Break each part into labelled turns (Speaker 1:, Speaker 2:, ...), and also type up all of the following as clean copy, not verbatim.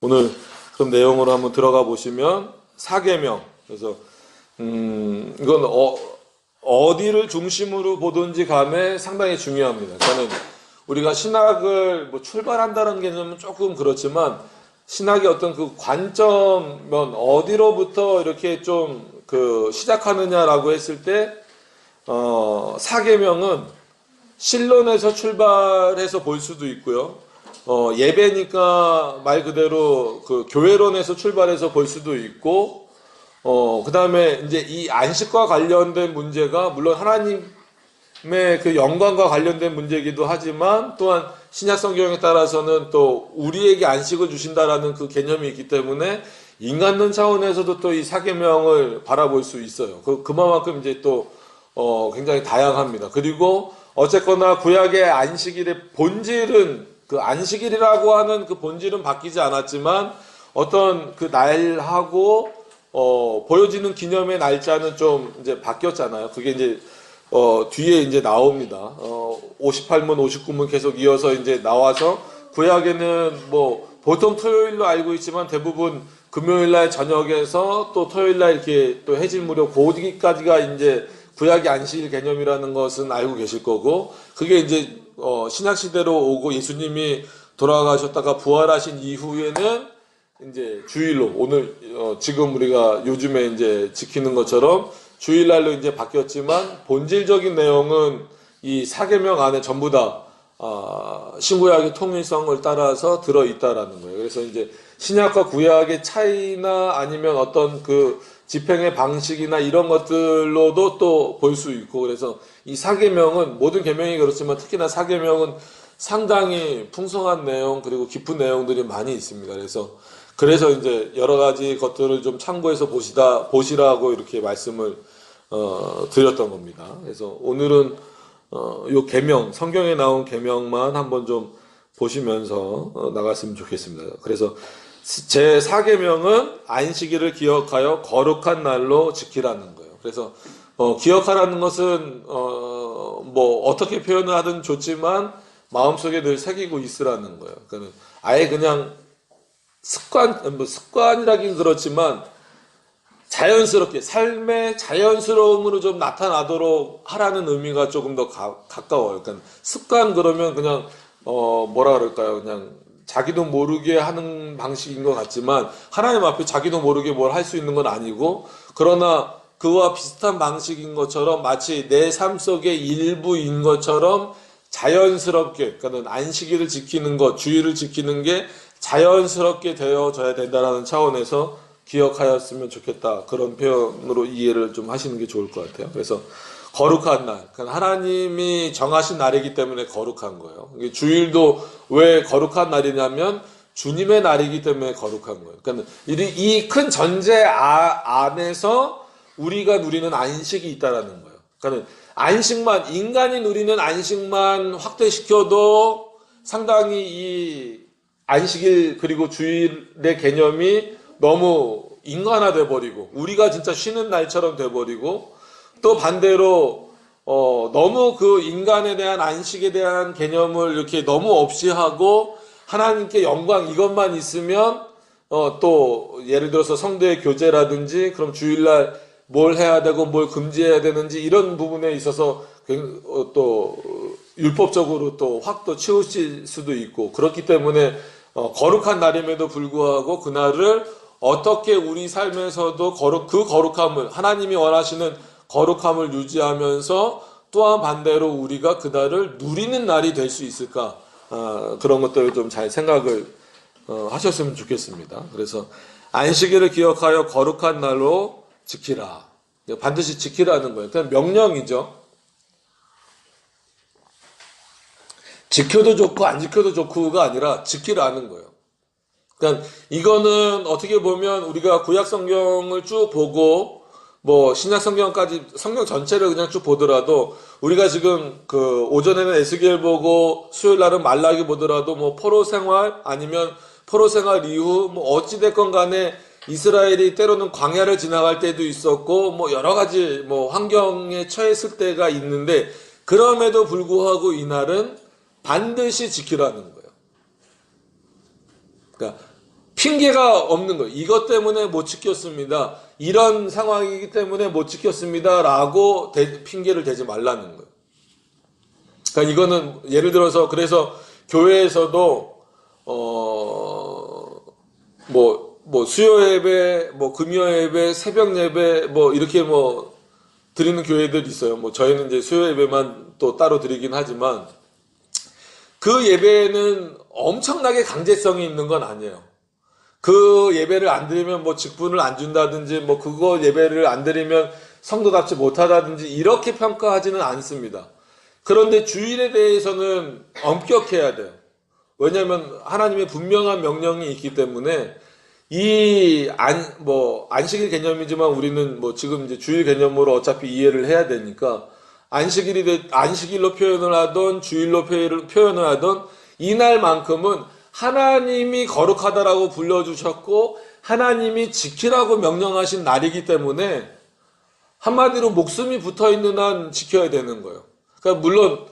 Speaker 1: 오늘 그럼 내용으로 한번 들어가 보시면 사계명. 그래서 이건 어디를 중심으로 보든지 간에 상당히 중요합니다. 저는 우리가 신학을 뭐 출발한다는 개념은 조금 그렇지만 신학의 어떤 그 관점면 어디로부터 이렇게 좀 그 시작하느냐라고 했을 때 사계명은 신론에서 출발해서 볼 수도 있고요. 예배니까 말 그대로 그 교회론에서 출발해서 볼 수도 있고, 그 다음에 이제 이 안식과 관련된 문제가 물론 하나님의 그 영광과 관련된 문제이기도 하지만 또한 신약 성경에 따라서는 또 우리에게 안식을 주신다라는 그 개념이 있기 때문에 인간론 차원에서도 또 이 사계명을 바라볼 수 있어요. 그만큼 이제 또 굉장히 다양합니다. 그리고 어쨌거나 구약의 안식일의 본질은 그 안식일이라고 하는 그 본질은 바뀌지 않았지만 어떤 그 날하고 보여지는 기념의 날짜는 좀 이제 바뀌었잖아요. 그게 이제 뒤에 이제 나옵니다. 58문, 59문 계속 이어서 이제 나와서 구약에는 뭐 보통 토요일로 알고 있지만 대부분 금요일날 저녁에서 또 토요일날 이렇게 또 해질 무렵 고기까지가 이제 구약의 안식일 개념이라는 것은 알고 계실 거고, 그게 이제 신약 시대로 오고 예수님이 돌아가셨다가 부활하신 이후에는 이제 주일로 오늘 지금 우리가 요즘에 이제 지키는 것처럼 주일날로 이제 바뀌었지만 본질적인 내용은 이 사계명 안에 전부 다 신구약의 통일성을 따라서 들어 있다라는 거예요. 그래서 이제 신약과 구약의 차이나 아니면 어떤 그 집행의 방식이나 이런 것들로도 또 볼 수 있고, 그래서 이 사계명은 모든 계명이 그렇지만 특히나 사계명은 상당히 풍성한 내용 그리고 깊은 내용들이 많이 있습니다. 그래서 이제 여러 가지 것들을 좀 참고해서 보시라고 이렇게 말씀을 드렸던 겁니다. 그래서 오늘은 요 계명, 성경에 나온 계명만 한번 좀 보시면서 나갔으면 좋겠습니다. 그래서 제 4계명은 안식일을 기억하여 거룩한 날로 지키라는 거예요. 그래서 기억하라는 것은 뭐 어떻게 표현을 하든 좋지만 마음속에 늘 새기고 있으라는 거예요. 그러니까 아예 그냥 습관이라긴 그렇지만 자연스럽게 삶의 자연스러움으로 좀 나타나도록 하라는 의미가 조금 더 가까워요. 그러니까 습관 그러면 그냥 뭐라 그럴까요? 그냥 자기도 모르게 하는 방식인 것 같지만 하나님 앞에 자기도 모르게 뭘 할 수 있는 건 아니고, 그러나 그와 비슷한 방식인 것처럼 마치 내 삶 속의 일부인 것처럼 자연스럽게, 그러니까 안식일을 지키는 것, 주일을 지키는 게 자연스럽게 되어져야 된다는 차원에서 기억하였으면 좋겠다. 그런 표현으로 이해를 좀 하시는 게 좋을 것 같아요. 그래서 거룩한 날, 그러니까 하나님이 정하신 날이기 때문에 거룩한 거예요. 주일도 왜 거룩한 날이냐면 주님의 날이기 때문에 거룩한 거예요. 그러니까 이 큰 전제 안에서 우리가 누리는 안식이 있다라는 거예요. 그러니까 안식만, 인간이 누리는 안식만 확대시켜도 상당히 이 안식일 그리고 주일의 개념이 너무 인간화돼 버리고 우리가 진짜 쉬는 날처럼 돼 버리고, 또 반대로 너무 그 인간에 대한 안식에 대한 개념을 이렇게 너무 없이 하고 하나님께 영광 이것만 있으면 또 예를 들어서 성도의 교제라든지 그럼 주일날 뭘 해야 되고 뭘 금지해야 되는지 이런 부분에 있어서 또 율법적으로 또 확 또 치우칠 수도 있고, 그렇기 때문에 거룩한 날임에도 불구하고 그날을 어떻게 우리 삶에서도 그 거룩함을 하나님이 원하시는 거룩함을 유지하면서 또한 반대로 우리가 그날을 누리는 날이 될 수 있을까, 그런 것들을 좀 잘 생각을 하셨으면 좋겠습니다. 그래서 안식일을 기억하여 거룩한 날로 지키라, 반드시 지키라는 거예요. 그냥 명령이죠. 지켜도 좋고 안 지켜도 좋고가 아니라 지키라는 거예요. 그러니까 이거는 어떻게 보면 우리가 구약 성경을 쭉 보고 뭐 신약 성경까지 성경 전체를 그냥 쭉 보더라도 우리가 지금 그 오전에는 에스겔 보고 수요일 날은 말라기 보더라도 뭐 포로 생활 아니면 포로 생활 이후 뭐 어찌 됐건 간에 이스라엘이 때로는 광야를 지나갈 때도 있었고 뭐 여러 가지 뭐 환경에 처했을 때가 있는데, 그럼에도 불구하고 이날은 반드시 지키라는 거예요. 그러니까 핑계가 없는 거예요. 이것 때문에 못 지켰습니다. 이런 상황이기 때문에 못 지켰습니다. 라고 핑계를 대지 말라는 거예요. 그러니까 이거는 예를 들어서 그래서 교회에서도 뭐 수요 예배, 뭐 금요 예배, 새벽 예배 뭐 이렇게 뭐 드리는 교회들이 있어요. 뭐 저희는 이제 수요 예배만 또 따로 드리긴 하지만 그 예배는 엄청나게 강제성이 있는 건 아니에요. 그 예배를 안 드리면 뭐 직분을 안 준다든지 뭐 그거 예배를 안 드리면 성도답지 못하다든지 이렇게 평가하지는 않습니다. 그런데 주일에 대해서는 엄격해야 돼요. 왜냐하면 하나님의 분명한 명령이 있기 때문에 안식일 개념이지만 우리는 뭐 지금 이제 주일 개념으로 어차피 이해를 해야 되니까 안식일로 표현을 하던 주일로 표현을 하던 이날만큼은 하나님이 거룩하다라고 불러주셨고 하나님이 지키라고 명령하신 날이기 때문에 한마디로 목숨이 붙어있는 한 지켜야 되는 거예요. 그러니까 물론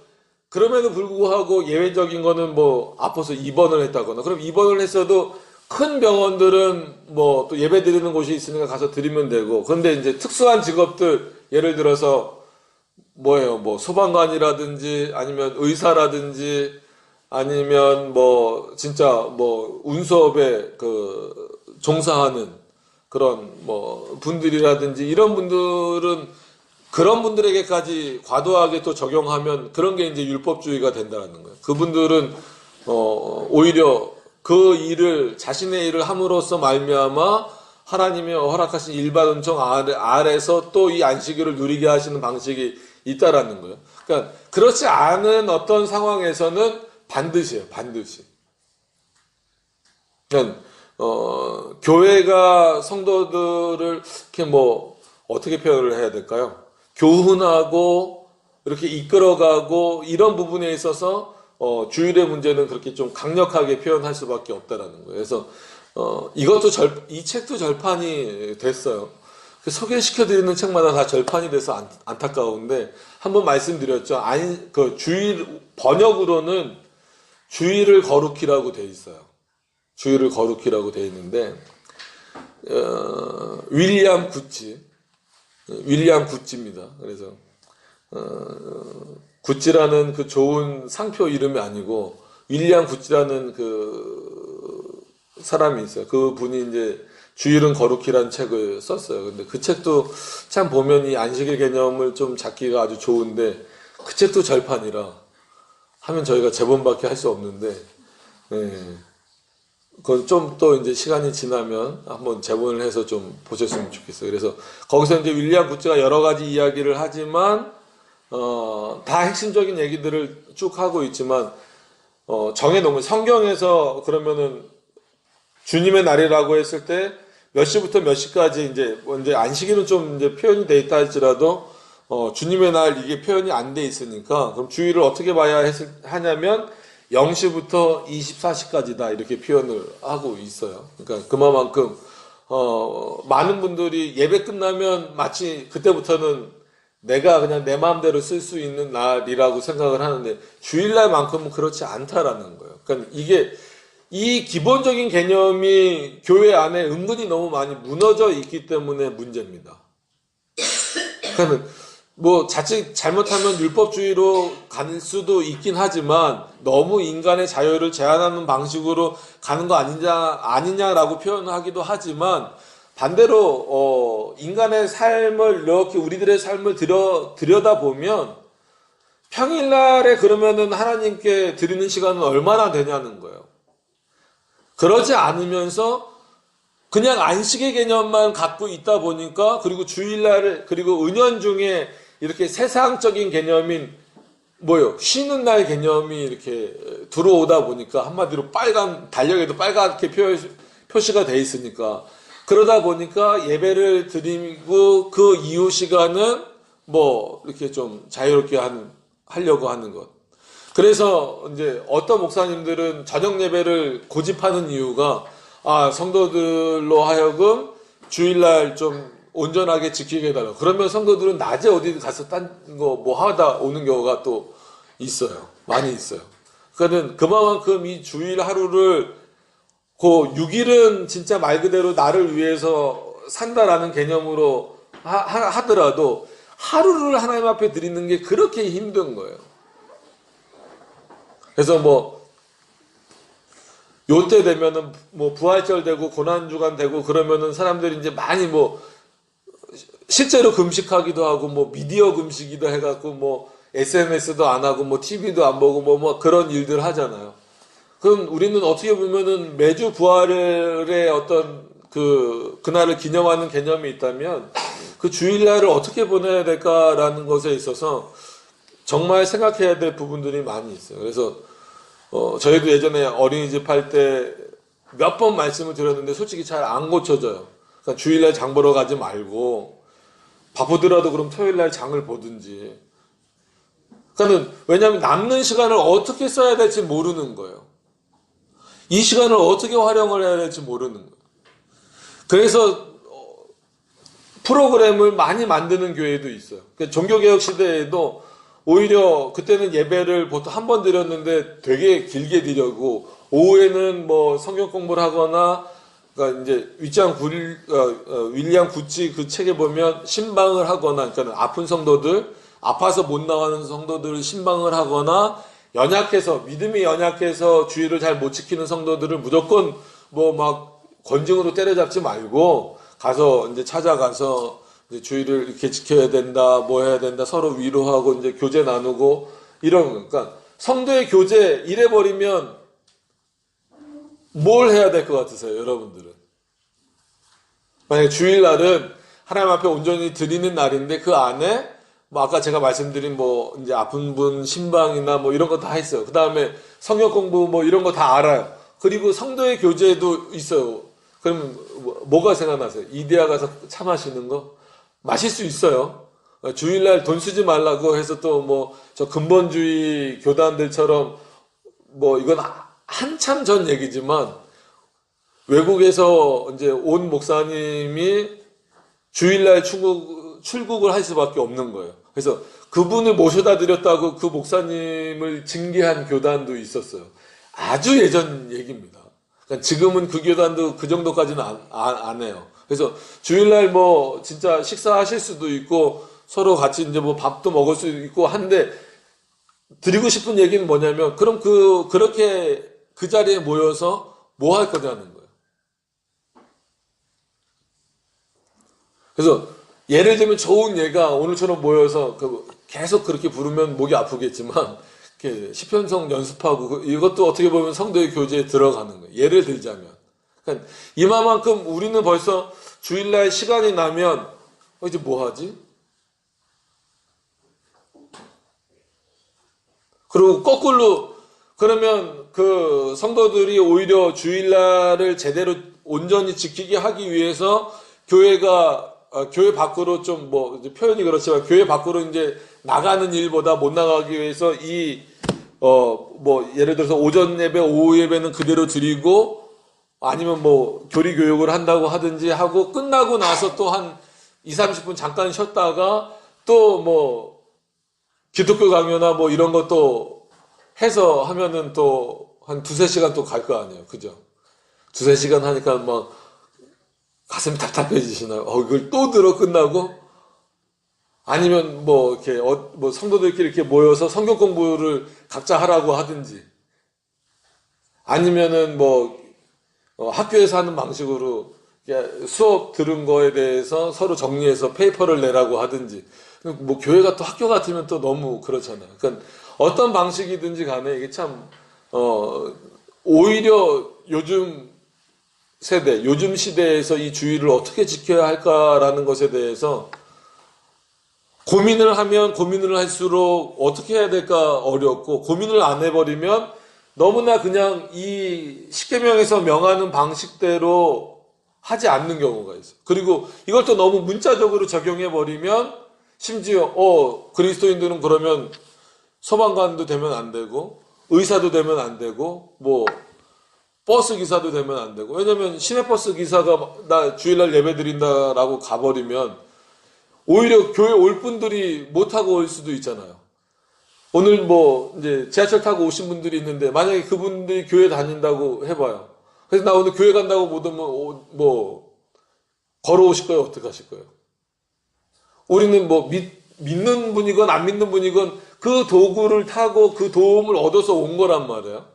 Speaker 1: 그럼에도 불구하고 예외적인 거는 뭐 아파서 입원을 했다거나 그럼 입원을 했어도 큰 병원들은 뭐 또 예배 드리는 곳이 있으니까 가서 드리면 되고 그런데 이제 특수한 직업들 예를 들어서 뭐예요? 뭐 소방관이라든지 아니면 의사라든지 아니면 뭐 진짜 뭐 운수업에 종사하는 그런 뭐 분들이라든지 이런 분들은 그런 분들에게까지 과도하게 또 적용하면 그런 게 이제 율법주의가 된다는 거예요. 그분들은 오히려 그 일을 자신의 일을 함으로써 말미암아 하나님이 허락하신 일반 은총 아래서 또 이 안식일을 누리게 하시는 방식이 있다라는 거예요. 그러니까 그렇지 않은 어떤 상황에서는 반드시예요. 반드시. 그러니까 교회가 성도들을 이렇게 뭐 어떻게 표현을 해야 될까요? 교훈하고 이렇게 이끌어가고 이런 부분에 있어서 주일의 문제는 그렇게 좀 강력하게 표현할 수밖에 없다라는 거예요. 그래서 이 책도 절판이 됐어요. 소개시켜드리는 책마다 다 절판이 돼서 안타까운데 한번 말씀드렸죠. 주일 번역으로는 주일을 거룩히라고 돼 있어요. 주일을 거룩히라고 돼 있는데 윌리엄 구찌입니다. 그래서 구찌라는 그 좋은 상표 이름이 아니고 윌리엄 구찌라는 그 사람이 있어요. 그 분이 이제 주일은 거룩히라는 책을 썼어요. 근데 그 책도 참 보면 이 안식일 개념을 좀 잡기가 아주 좋은데 그 책도 절판이라 하면 저희가 재본밖에 할 수 없는데 그건 좀 또 이제 시간이 지나면 한번 재본을 해서 좀 보셨으면 좋겠어요. 그래서 거기서 이제 윌리엄 구찌가 여러 가지 이야기를 하지만 다 핵심적인 얘기들을 쭉 하고 있지만 정해놓은 거 성경에서 그러면은 주님의 날이라고 했을 때 몇 시부터 몇 시까지 이제 안식일은 좀 이제 표현이 돼 있다 할지라도 주님의 날 이게 표현이 안 돼 있으니까 그럼 주일을 어떻게 봐야 하냐면 0시부터 24시까지다 이렇게 표현을 하고 있어요. 그러니까 그만큼 많은 분들이 예배 끝나면 마치 그때부터는 내가 그냥 내 마음대로 쓸 수 있는 날이라고 생각을 하는데 주일날만큼은 그렇지 않다라는 거예요. 그러니까 이 기본적인 개념이 교회 안에 은근히 너무 많이 무너져 있기 때문에 문제입니다. 그러니까 뭐 자칫 잘못하면 율법주의로 갈 수도 있긴 하지만 너무 인간의 자유를 제한하는 방식으로 가는 거 아니냐라고 표현하기도 하지만 반대로 인간의 삶을 이렇게 우리들의 삶을 들여다보면 평일날에 그러면은 하나님께 드리는 시간은 얼마나 되냐는 거예요. 그러지 않으면서 그냥 안식의 개념만 갖고 있다 보니까 그리고 주일날 그리고 은연중에 이렇게 세상적인 개념인 쉬는 날 개념이 이렇게 들어오다 보니까 한마디로 달력에도 빨갛게 표시가 돼 있으니까 그러다 보니까 예배를 드리고 그 이후 시간은 이렇게 좀 자유롭게 하려고 하는 것. 그래서 이제 어떤 목사님들은 저녁 예배를 고집하는 이유가 성도들로 하여금 주일날 좀 온전하게 지키게 해달라고. 그러면 성도들은 낮에 어디 가서 딴 거 하다 오는 경우가 또 있어요. 많이 있어요. 그러니까 그만큼 이 주일 하루를 그 6일은 진짜 말 그대로 나를 위해서 산다라는 개념으로 하더라도 하루를 하나님 앞에 드리는 게 그렇게 힘든 거예요. 그래서 뭐 요때 되면은 뭐 부활절 되고 고난주간 되고 그러면은 사람들이 이제 많이 뭐 실제로 금식하기도 하고 뭐 미디어 금식이도 해갖고 뭐 SNS도 안 하고 뭐 TV도 안 보고 뭐 그런 일들 하잖아요. 그럼 우리는 어떻게 보면은 매주 부활의 어떤 그날을 기념하는 개념이 있다면 그 주일날을 어떻게 보내야 될까라는 것에 있어서 정말 생각해야 될 부분들이 많이 있어요. 그래서 저희도 예전에 어린이집 할 때 몇 번 말씀을 드렸는데 솔직히 잘 안 고쳐져요. 그러니까 주일날 장 보러 가지 말고 바쁘더라도 그럼 토요일날 장을 보든지. 그러니까 왜냐하면 남는 시간을 어떻게 써야 될지 모르는 거예요. 이 시간을 어떻게 활용을 해야 될지 모르는 거예요. 그래서 프로그램을 많이 만드는 교회도 있어요. 그러니까 종교개혁 시대에도 오히려 그때는 예배를 보통 한 번 드렸는데 되게 길게 드리고 오후에는 뭐 성경 공부를 하거나 그러니까 이제 윌리엄 구치 그 책에 보면 신방을 하거나 그러니까 아픈 성도들 아파서 못 나가는 성도들을 신방을 하거나 연약해서 믿음이 연약해서 주의를 잘 못 지키는 성도들을 무조건 뭐 막 권징으로 때려잡지 말고 가서 이제 찾아가서 이제 주의를 이렇게 지켜야 된다, 뭐 해야 된다, 서로 위로하고 이제 교제 나누고 이런 거. 그러니까 성도의 교제 이래버리면 뭘 해야 될 것 같으세요, 여러분들은? 만약에 주일날은 하나님 앞에 온전히 드리는 날인데 그 안에 뭐 아까 제가 말씀드린 뭐 이제 아픈 분 신방이나 뭐 이런 거 다 했어요. 그 다음에 성역 공부 뭐 이런 거 다 알아요. 그리고 성도의 교제도 있어요. 그럼 뭐가 생각나세요? 이데아 가서 차 마시는 거? 마실 수 있어요. 주일날 돈 쓰지 말라고 해서 또 뭐 저 근본주의 교단들처럼 뭐 이건 한참 전 얘기지만 외국에서 이제 온 목사님이 주일날 출국을 할 수밖에 없는 거예요. 그래서 그분을 모셔다 드렸다고 그 목사님을 징계한 교단도 있었어요. 아주 예전 얘기입니다. 그러니까 지금은 그 교단도 그 정도까지는 안 해요. 그래서 주일날 뭐 진짜 식사하실 수도 있고 서로 같이 이제 뭐 밥도 먹을 수 있고 한데 드리고 싶은 얘기는 뭐냐면 그럼 그렇게 그 자리에 모여서 뭐 할 거냐는 거예요. 그래서 예를 들면 좋은 예가 오늘처럼 모여서 계속 그렇게 부르면 목이 아프겠지만 이렇게 시편성 연습하고 이것도 어떻게 보면 성도의 교제에 들어가는 거예요. 예를 들자면 그러니까 이만큼 우리는 벌써 주일날 시간이 나면 이제 뭐 하지? 그리고 거꾸로 그러면 그 성도들이 오히려 주일날을 제대로 온전히 지키게 하기 위해서 교회 밖으로 좀 뭐 표현이 그렇지만 교회 밖으로 이제 나가는 일보다 못 나가기 위해서 뭐 예를 들어서 오전 예배, 오후 예배는 그대로 드리고 아니면 뭐 교리 교육을 한다고 하든지 하고 끝나고 나서 또 한 2, 30분 잠깐 쉬었다가 또 뭐 기독교 강요나 뭐 이런 것도 해서 하면은 또 한 두세 시간 또 갈 거 아니에요. 그죠? 두세 시간 하니까 막 가슴이 답답해지시나요? 이걸 또 들어 끝나고? 아니면 뭐 이렇게 뭐 성도들끼리 이렇게 모여서 성경 공부를 각자 하라고 하든지 아니면은 뭐 학교에서 하는 방식으로 수업 들은 거에 대해서 서로 정리해서 페이퍼를 내라고 하든지 뭐 교회가 또 학교 같으면 또 너무 그렇잖아요. 그러니까 어떤 방식이든지 간에 이게 참 오히려 요즘 세대, 요즘 시대에서 이 주의를 어떻게 지켜야 할까라는 것에 대해서 고민을 하면 고민을 할수록 어떻게 해야 될까 어렵고 고민을 안 해버리면 너무나 그냥 이 십계명에서 명하는 방식대로 하지 않는 경우가 있어요. 그리고 이걸 또 너무 문자적으로 적용해버리면 심지어 그리스도인들은 그러면 소방관도 되면 안 되고 의사도 되면 안 되고 뭐 버스 기사도 되면 안 되고 왜냐면 시내버스 기사가 나 주일날 예배 드린다라고 가버리면 오히려 교회 올 분들이 못 타고 올 수도 있잖아요. 오늘 뭐 이제 지하철 타고 오신 분들이 있는데 만약에 그분들이 교회 다닌다고 해봐요. 그래서 나 오늘 교회 간다고 못 오면 걸어오실 거예요? 어떻게 하실 거예요? 우리는 믿는 분이건 안 믿는 분이건 그 도구를 타고 그 도움을 얻어서 온 거란 말이에요.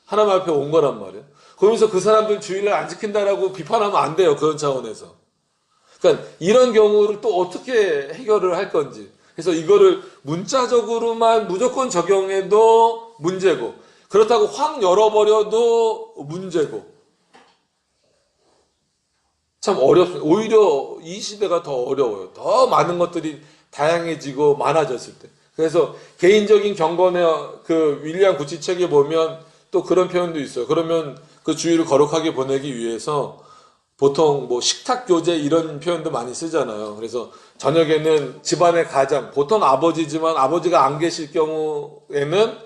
Speaker 1: 하나님 앞에 온 거란 말이에요. 그러면서 그 사람들 주일날 안 지킨다라고 비판하면 안 돼요. 그런 차원에서. 그러니까 이런 경우를 또 어떻게 해결을 할 건지. 그래서 이거를 문자적으로만 무조건 적용해도 문제고, 그렇다고 확 열어버려도 문제고. 참 어렵습니다. 오히려 이 시대가 더 어려워요. 더 많은 것들이 다양해지고 많아졌을 때. 그래서 개인적인 경건의 그 윌리엄 구치 책에 보면 또 그런 표현도 있어요. 그러면 그 주일을 거룩하게 보내기 위해서 보통 식탁 교제 이런 표현도 많이 쓰잖아요. 그래서 저녁에는 집안의 가장, 보통 아버지지만 아버지가 안 계실 경우에는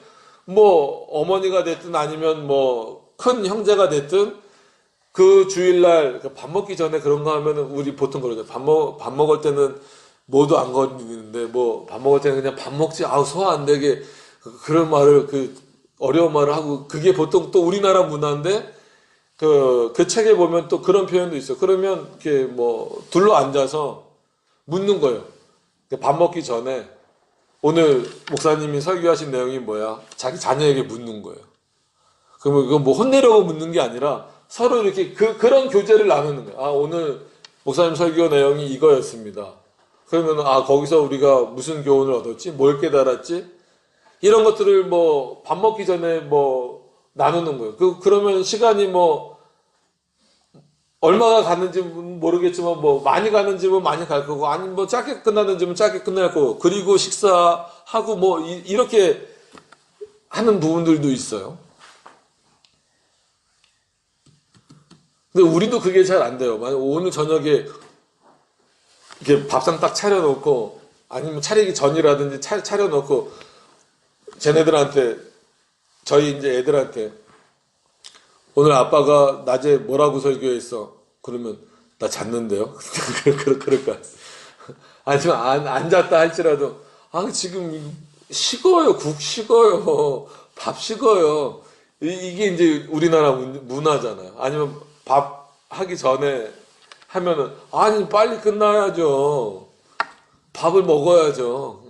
Speaker 1: 어머니가 됐든 아니면 큰 형제가 됐든 그 주일날 밥 먹기 전에 그런 거 하면은 우리 보통 그러죠. 밥 먹을 때는 뭐도 안 건드리는데 밥 먹을 때는 그냥 밥 먹지 소화 안 되게 그런 말을 어려운 말을 하고, 그게 보통 또 우리나라 문화인데 그 책에 보면 또 그런 표현도 있어요. 그러면 이렇게 둘러 앉아서 묻는 거예요. 밥 먹기 전에 오늘 목사님이 설교하신 내용이 뭐야? 자기 자녀에게 묻는 거예요. 그러면 이거 혼내려고 묻는 게 아니라 서로 이렇게 그런 교제를 나누는 거예요. 오늘 목사님 설교 내용이 이거였습니다. 그러면 거기서 우리가 무슨 교훈을 얻었지? 뭘 깨달았지? 이런 것들을 밥 먹기 전에 나누는 거예요. 그러면 시간이 얼마가 갔는지 모르겠지만 많이 가는 집은 많이 갈 거고, 아니면 짧게 끝나는 집은 짧게 끝날 거고, 그리고 식사하고 이렇게 하는 부분들도 있어요. 근데 우리도 그게 잘 안 돼요. 만약 오늘 저녁에 이렇게 밥상 딱 차려놓고, 아니면 차리기 전이라든지 차려놓고, 쟤네들한테, 저희 이제 애들한테, 오늘 아빠가 낮에 뭐라고 설교했어? 그러면, 나 잤는데요? 그럴까? 아니면 안 잤다 할지라도, 지금 식어요. 국 식어요. 밥 식어요. 이게 이제 우리나라 문화잖아요. 아니면 밥 하기 전에 하면은, 빨리 끝나야죠. 밥을 먹어야죠.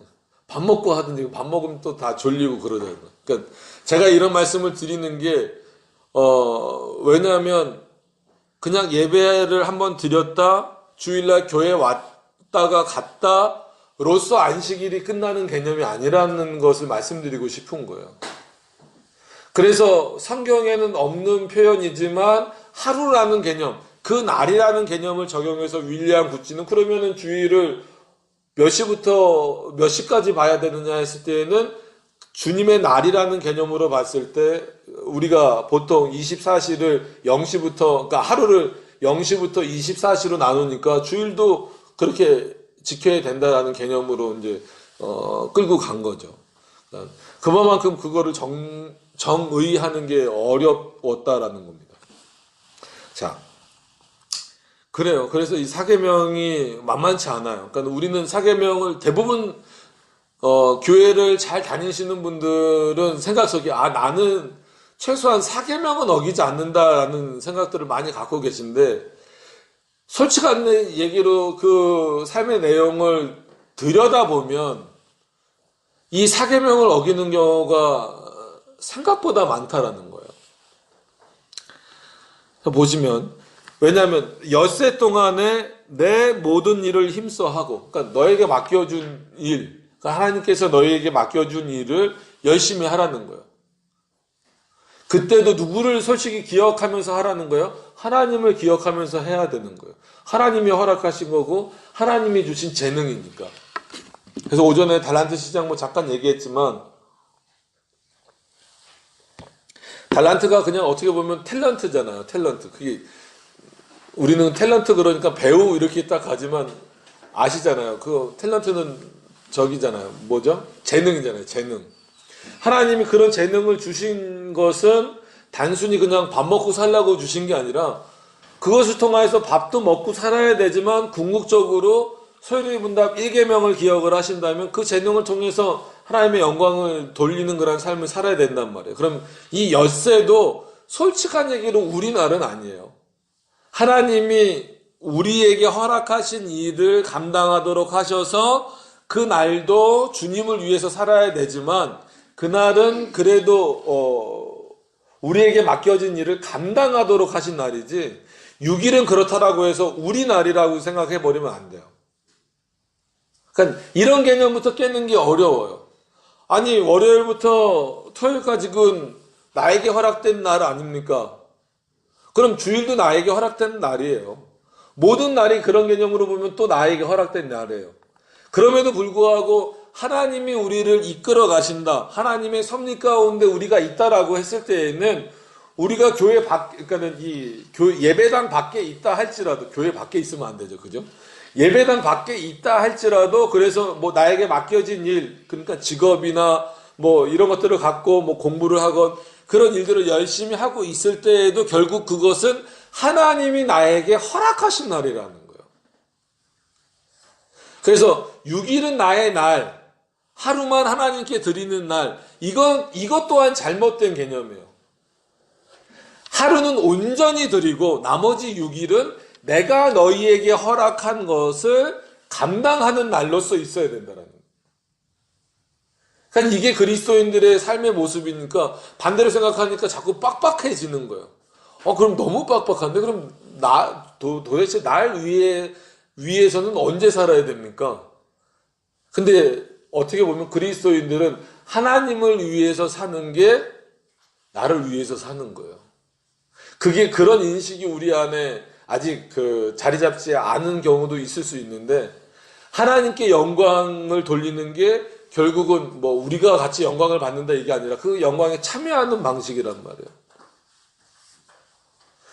Speaker 1: 밥 먹고 하든지, 밥 먹으면 또 다 졸리고 그러잖아요. 그러니까 제가 이런 말씀을 드리는 게, 왜냐하면 그냥 예배를 한번 드렸다, 주일날 교회 왔다가 갔다로서 안식일이 끝나는 개념이 아니라는 것을 말씀드리고 싶은 거예요. 그래서 성경에는 없는 표현이지만 하루라는 개념, 그 날이라는 개념을 적용해서 윌리엄 구치는 그러면은 주일을 몇 시부터 몇 시까지 봐야 되느냐 했을 때에는 주님의 날이라는 개념으로 봤을 때 우리가 보통 24시를 0시부터, 그러니까 하루를 0시부터 24시로 나누니까 주일도 그렇게 지켜야 된다라는 개념으로 이제 끌고 간 거죠. 그만큼 그거를 정의하는 게 어려웠다라는 겁니다. 자, 그래요. 그래서 이 사계명이 만만치 않아요. 그러니까 우리는 사계명을 대부분 교회를 잘 다니시는 분들은 생각 속에 나는 최소한 사계명은 어기지 않는다라는 생각들을 많이 갖고 계신데, 솔직한 얘기로 그 삶의 내용을 들여다보면 이 사계명을 어기는 경우가 생각보다 많다라는 거예요. 보시면, 왜냐하면 엿새 동안에 내 모든 일을 힘써 하고, 그러니까 너에게 맡겨준 일, 그러니까 하나님께서 너에게 맡겨준 일을 열심히 하라는 거예요. 그때도 누구를 솔직히 기억하면서 하라는 거예요? 하나님을 기억하면서 해야 되는 거예요. 하나님이 허락하신 거고 하나님이 주신 재능이니까. 그래서 오전에 달란트 시장 잠깐 얘기했지만, 달란트가 그냥 어떻게 보면 탤런트잖아요. 탤런트. 그게 우리는 탤런트 그러니까 배우 이렇게 딱 가지만 아시잖아요. 그 탤런트는 저기잖아요. 뭐죠? 재능이잖아요. 재능. 하나님이 그런 재능을 주신 것은 단순히 그냥 밥 먹고 살라고 주신 게 아니라 그것을 통해서 밥도 먹고 살아야 되지만 궁극적으로 소유리분답 1계명을 기억을 하신다면 그 재능을 통해서 하나님의 영광을 돌리는 그런 삶을 살아야 된단 말이에요. 그럼 이 엿새도 솔직한 얘기로 우리 날은 아니에요. 하나님이 우리에게 허락하신 일을 감당하도록 하셔서 그 날도 주님을 위해서 살아야 되지만 그날은 그래도 우리에게 맡겨진 일을 감당하도록 하신 날이지 6일은 그렇다라고 해서 우리 날이라고 생각해 버리면 안 돼요. 그러니까 이런 개념부터 깨는 게 어려워요. 아니 월요일부터 토요일까지는 나에게 허락된 날 아닙니까? 그럼 주일도 나에게 허락된 날이에요. 모든 날이 그런 개념으로 보면 또 나에게 허락된 날이에요. 그럼에도 불구하고 하나님이 우리를 이끌어 가신다. 하나님의 섭리 가운데 우리가 있다라고 했을 때에는 우리가 교회 그러니까는 예배당 밖에 있다 할지라도 교회 밖에 있으면 안 되죠. 그죠? 예배당 밖에 있다 할지라도 그래서 뭐 나에게 맡겨진 일, 그러니까 직업이나 뭐 이런 것들을 갖고 뭐 공부를 하건 그런 일들을 열심히 하고 있을 때에도 결국 그것은 하나님이 나에게 허락하신 날이라는 거예요. 그래서 6일은 나의 날, 하루만 하나님께 드리는 날, 이것 또한 잘못된 개념이에요. 하루는 온전히 드리고 나머지 6일은 내가 너희에게 허락한 것을 감당하는 날로서 있어야 된다는 거예요. 그러니까 이게 그리스도인들의 삶의 모습이니까 반대로 생각하니까 자꾸 빡빡해지는 거예요. 그럼 너무 빡빡한데 그럼 도대체 날 위해서는 언제 살아야 됩니까? 근데 어떻게 보면 그리스도인들은 하나님을 위해서 사는 게 나를 위해서 사는 거예요. 그게 그런 인식이 우리 안에 아직 자리 잡지 않은 경우도 있을 수 있는데 하나님께 영광을 돌리는 게 결국은 뭐 우리가 같이 영광을 받는다 이게 아니라 그 영광에 참여하는 방식이란 말이에요.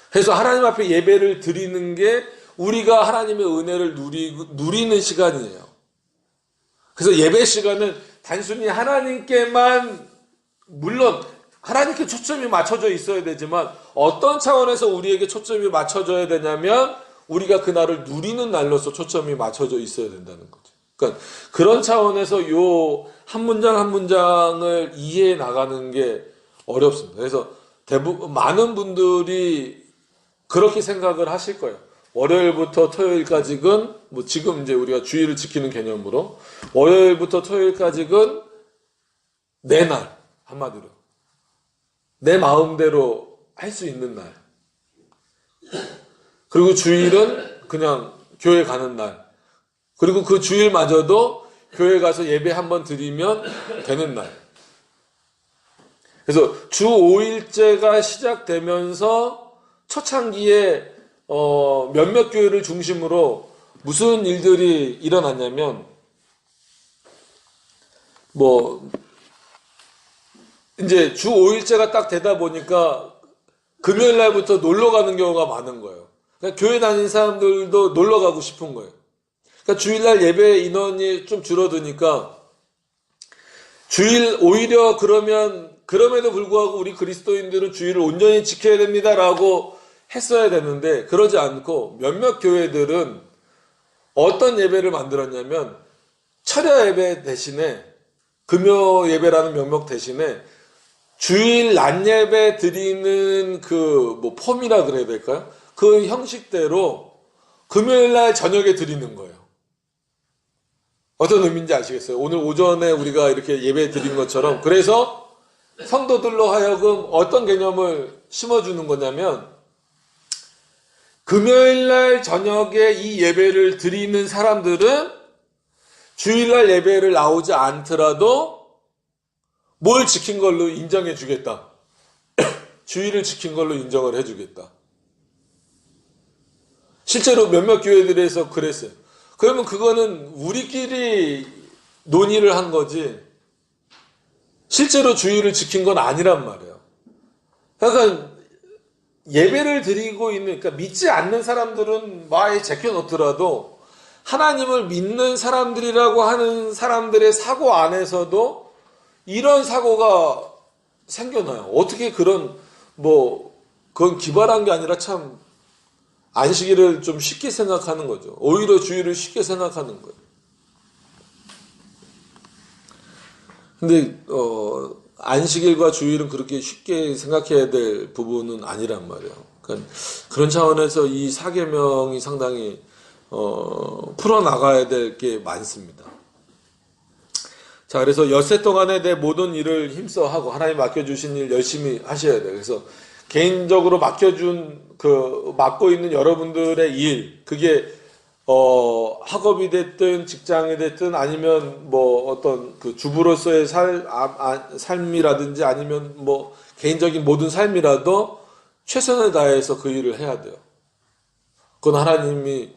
Speaker 1: 그래서 하나님 앞에 예배를 드리는 게 우리가 하나님의 은혜를 누리는 시간이에요. 그래서 예배 시간은 단순히 하나님께만 물론 하나님께 초점이 맞춰져 있어야 되지만 어떤 차원에서 우리에게 초점이 맞춰져야 되냐면 우리가 그날을 누리는 날로서 초점이 맞춰져 있어야 된다는 거죠. 그러니까 그런 차원에서 요 한 문장 한 문장을 이해해 나가는 게 어렵습니다. 그래서 많은 분들이 그렇게 생각을 하실 거예요. 월요일부터 토요일까지는 뭐 지금 이제 우리가 주일을 지키는 개념으로 월요일부터 토요일까지는 내 날, 한마디로 내 마음대로 할 수 있는 날. 그리고 주일은 그냥 교회 가는 날. 그리고 그 주일마저도 교회 가서 예배 한번 드리면 되는 날. 그래서 주 5일제가 시작되면서 초창기에 몇몇 교회를 중심으로 무슨 일들이 일어났냐면 뭐 이제 주 5일제가 딱 되다 보니까 금요일 날부터 놀러 가는 경우가 많은 거예요. 그러니까 교회 다니는 사람들도 놀러 가고 싶은 거예요. 그러니까 주일날 예배 인원이 좀 줄어드니까 주일 오히려 그럼에도 불구하고 우리 그리스도인들은 주일을 온전히 지켜야 됩니다라고 했어야 되는데 그러지 않고 몇몇 교회들은 어떤 예배를 만들었냐면 철야 예배 대신에 금요 예배라는 명목 대신에 주일 낮 예배 드리는 뭐 폼이라 그래야 될까요? 그 형식대로 금요일 날 저녁에 드리는 거예요. 어떤 의미인지 아시겠어요? 오늘 오전에 우리가 이렇게 예배 드린 것처럼 그래서 성도들로 하여금 어떤 개념을 심어주는 거냐면 금요일 날 저녁에 이 예배를 드리는 사람들은 주일날 예배를 나오지 않더라도 뭘 지킨 걸로 인정해 주겠다. 주일을 지킨 걸로 인정을 해 주겠다. 실제로 몇몇 교회들에서 그랬어요. 그러면 그거는 우리끼리 논의를 한 거지 실제로 주일을 지킨 건 아니란 말이에요. 그러니까 예배를 드리고 있는 그러니까 믿지 않는 사람들은 마에 제껴놓더라도 하나님을 믿는 사람들이라고 하는 사람들의 사고 안에서도 이런 사고가 생겨나요. 어떻게 그건 기발한 게 아니라 참 안식일을 좀 쉽게 생각하는 거죠. 오히려 주일을 쉽게 생각하는 거예요. 근데 안식일과 주일은 그렇게 쉽게 생각해야 될 부분은 아니란 말이에요. 그러니까 그런 차원에서 이 사계명이 상당히 풀어나가야 될 게 많습니다. 자, 그래서 엿새 동안에 내 모든 일을 힘써 하고 하나님 맡겨주신 일 열심히 하셔야 돼요. 그래서 개인적으로 맡고 있는 여러분들의 일, 그게 학업이 됐든 직장이 됐든 아니면 뭐 어떤 그 주부로서의 삶이라든지 아니면 뭐 개인적인 모든 삶이라도 최선을 다해서 그 일을 해야 돼요. 그건 하나님이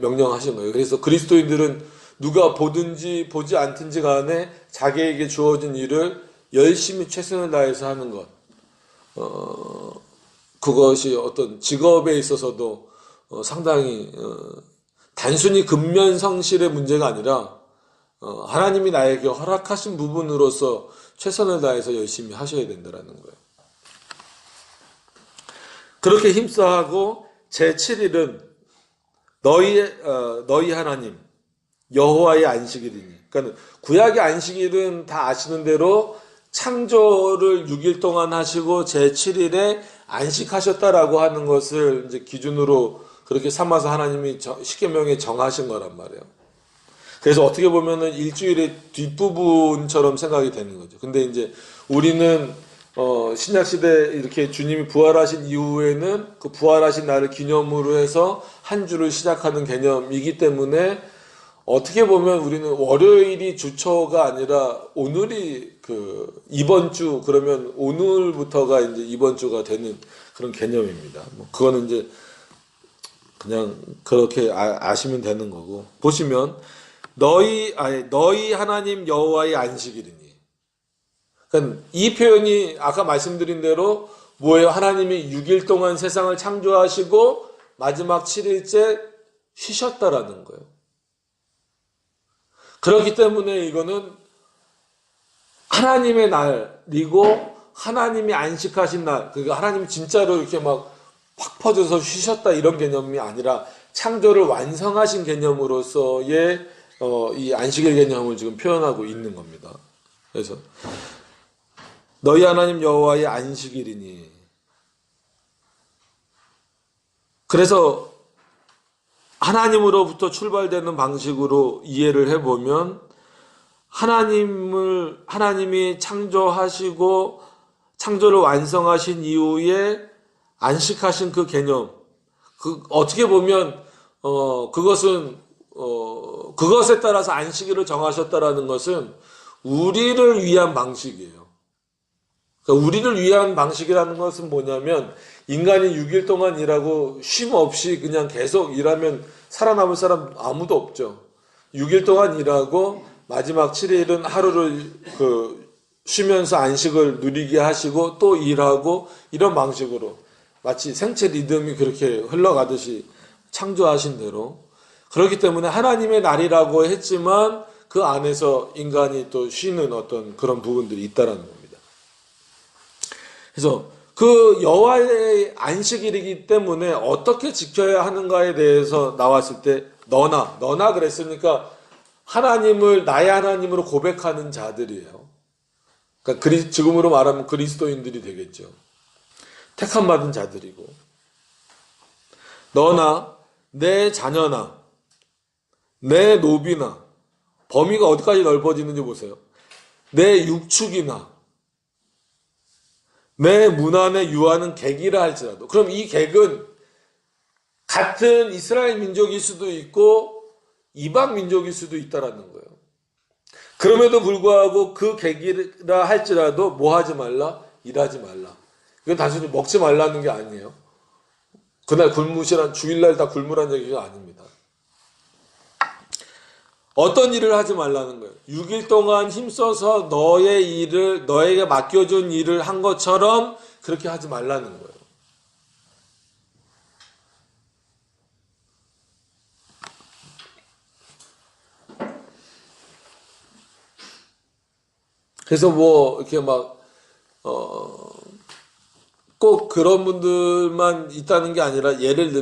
Speaker 1: 명령하신 거예요. 그래서 그리스도인들은 누가 보든지 보지 않든지 간에 자기에게 주어진 일을 열심히 최선을 다해서 하는 것. 그것이 어떤 직업에 있어서도 상당히 단순히 근면성실의 문제가 아니라 하나님이 나에게 허락하신 부분으로서 최선을 다해서 열심히 하셔야 된다는 거예요. 그렇게 힘써하고 제7일은 너희 하나님 여호와의 안식일이니. 그러니까 구약의 안식일은 다 아시는 대로 창조를 6일 동안 하시고 제7일에 안식하셨다라고 하는 것을 이제 기준으로 그렇게 삼아서 하나님이 십계명에 정하신 거란 말이에요. 그래서 어떻게 보면은 일주일의 뒷부분처럼 생각이 되는 거죠. 근데 이제 우리는 신약 시대 이렇게 주님이 부활하신 이후에는 그 부활하신 날을 기념으로 해서 한 주를 시작하는 개념이기 때문에 어떻게 보면 우리는 월요일이 주초가 아니라 오늘이 이번 주, 그러면 오늘부터가 이제 이번 주가 되는 그런 개념입니다. 뭐 그거는 이제 그냥 그렇게 아시면 되는 거고. 보시면 너희 하나님 여호와의 안식일이니. 그러니까 이 표현이 아까 말씀드린 대로 뭐예요? 하나님이 6일 동안 세상을 창조하시고 마지막 7일째 쉬셨다라는 거예요. 그렇기 때문에 이거는 하나님의 날이고 하나님이 안식하신 날, 그러니까 하나님이 진짜로 이렇게 막 확 퍼져서 쉬셨다 이런 개념이 아니라 창조를 완성하신 개념으로서의 이 안식일 개념을 지금 표현하고 있는 겁니다. 그래서 너희 하나님 여호와의 안식일이니. 그래서 하나님으로부터 출발되는 방식으로 이해를 해보면 하나님이 창조하시고 창조를 완성하신 이후에 안식하신 그 개념, 어떻게 보면 그것에 따라서 안식일을 정하셨다라는 것은 우리를 위한 방식이에요. 그러니까 우리를 위한 방식이라는 것은 뭐냐면 인간이 6일 동안 일하고 쉼 없이 그냥 계속 일하면 살아남을 사람 아무도 없죠. 6일 동안 일하고 마지막 7일은 하루를 쉬면서 안식을 누리게 하시고 또 일하고 이런 방식으로 마치 생체 리듬이 그렇게 흘러가듯이 창조하신 대로. 그렇기 때문에 하나님의 날이라고 했지만 그 안에서 인간이 또 쉬는 어떤 그런 부분들이 있다라는 겁니다. 그래서 그 여호와의 안식일이기 때문에 어떻게 지켜야 하는가에 대해서 나왔을 때 너나 그랬으니까 하나님을 나의 하나님으로 고백하는 자들이에요. 그러니까 지금으로 말하면 그리스도인들이 되겠죠. 택함받은 자들이고. 너나 내 자녀나 내 노비나, 범위가 어디까지 넓어지는지 보세요. 내 육축이나 내 문 안에 유하는 객이라 할지라도, 그럼 이 객은 같은 이스라엘 민족일 수도 있고 이방 민족일 수도 있다라는 거예요. 그럼에도 불구하고 그 객이라 할지라도 뭐 하지 말라? 일하지 말라. 이건 단순히 먹지 말라는 게 아니에요. 그날 굶으시란, 주일날 다 굶으란 얘기가 아닙니다. 어떤 일을 하지 말라는 거예요. 6일 동안 힘써서 너에게 맡겨준 일을 한 것처럼 그렇게 하지 말라는 거예요. 그래서 뭐 이렇게 꼭 그런 분들만 있다는 게 아니라 예를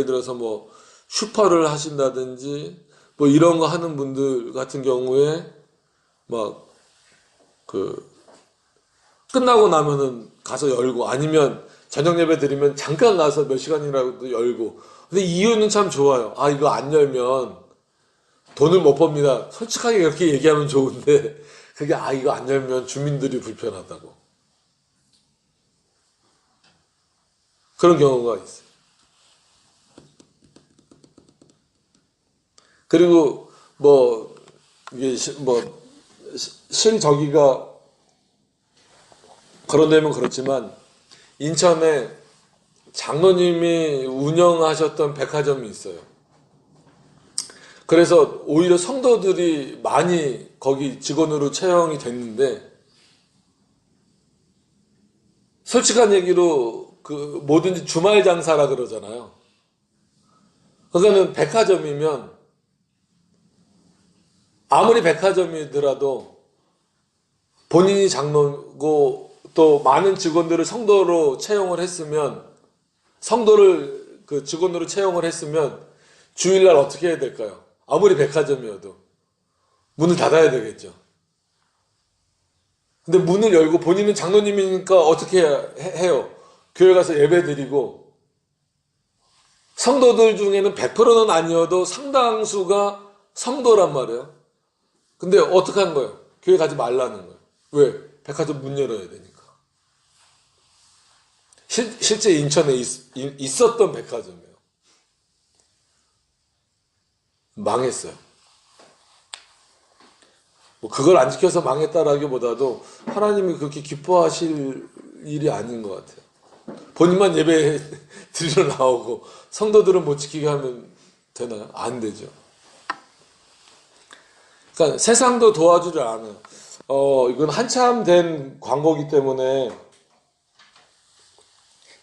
Speaker 1: 들어서 뭐 슈퍼를 하신다든지 뭐 이런 거 하는 분들 같은 경우에 끝나고 나면은 가서 열고, 아니면 저녁 예배 드리면 잠깐 가서 몇 시간이라도 열고. 근데 이유는 참 좋아요. 아, 이거 안 열면 돈을 못 법니다. 솔직하게 그렇게 얘기하면 좋은데, 그게, 아, 이거 안 열면 주민들이 불편하다고. 그런 경우가 있어요. 그리고, 뭐, 이게, 실저기가 거론되면 그렇지만, 인천에 장로님이 운영하셨던 백화점이 있어요. 그래서 오히려 성도들이 많이 거기 직원으로 채용이 됐는데, 솔직한 얘기로 그 뭐든지 주말 장사라 그러잖아요. 그거는 백화점이면 아무리 백화점이더라도 본인이 장로고 또 많은 직원들을 성도로 채용을 했으면, 성도를 그 직원으로 채용을 했으면 주일날 어떻게 해야 될까요? 아무리 백화점이어도 문을 닫아야 되겠죠. 근데 문을 열고 본인은 장로님이니까 어떻게 해요? 교회 가서 예배 드리고, 성도들 중에는 100%는 아니어도 상당수가 성도란 말이에요. 근데 어떻게 한 거예요? 교회 가지 말라는 거예요. 왜? 백화점 문 열어야 되니까. 실제 인천에 있었던 백화점이에요. 망했어요. 뭐 그걸 안 지켜서 망했다라기보다도 하나님이 그렇게 기뻐하실 일이 아닌 것 같아요. 본인만 예배 드리러 나오고 성도들은 못 지키게 하면 되나요? 안 되죠. 그러니까 세상도 도와주지 않아요. 이건 한참 된 광고이기 때문에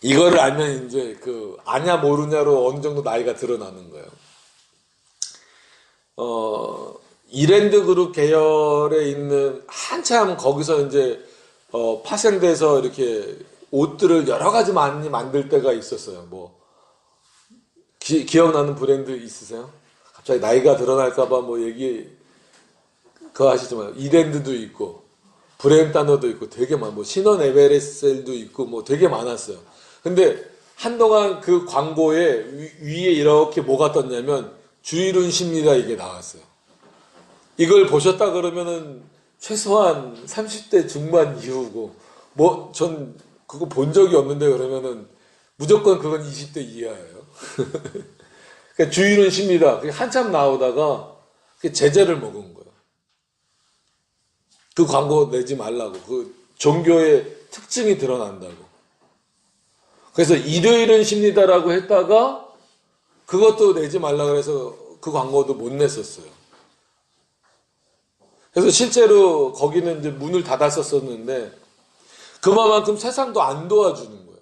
Speaker 1: 이거를 알면 이제 그 아냐 모르냐로 어느 정도 나이가 드러나는 거예요. 이랜드 그룹 계열에 있는 한참 거기서 이제 파생돼서 이렇게 옷들을 여러 가지 많이 만들 때가 있었어요. 뭐 기억나는 브랜드 있으세요? 갑자기 나이가 드러날까봐 뭐 얘기 그거 아시지만 이랜드도 있고 브랜다너도 있고 되게 뭐 신원 에베레셀도 있고 뭐 되게 많았어요. 근데 한동안 그 광고에 위에 이렇게 뭐가 떴냐면 주일은 쉽니다 이게 나왔어요. 이걸 보셨다 그러면은 최소한 30대 중반 이후고, 뭐 전 그거 본 적이 없는데 그러면은 무조건 그건 20대 이하예요. 그러니까 주일은 쉽니다. 그게 한참 나오다가 그게 제재를 먹은 거예요. 그 광고 내지 말라고. 그 종교의 특징이 드러난다고. 그래서 일요일은 쉽니다라고 했다가 그것도 내지 말라 그래서 그 광고도 못 냈었어요. 그래서 실제로 거기는 이제 문을 닫았었는데 그만큼 세상도 안 도와주는 거예요.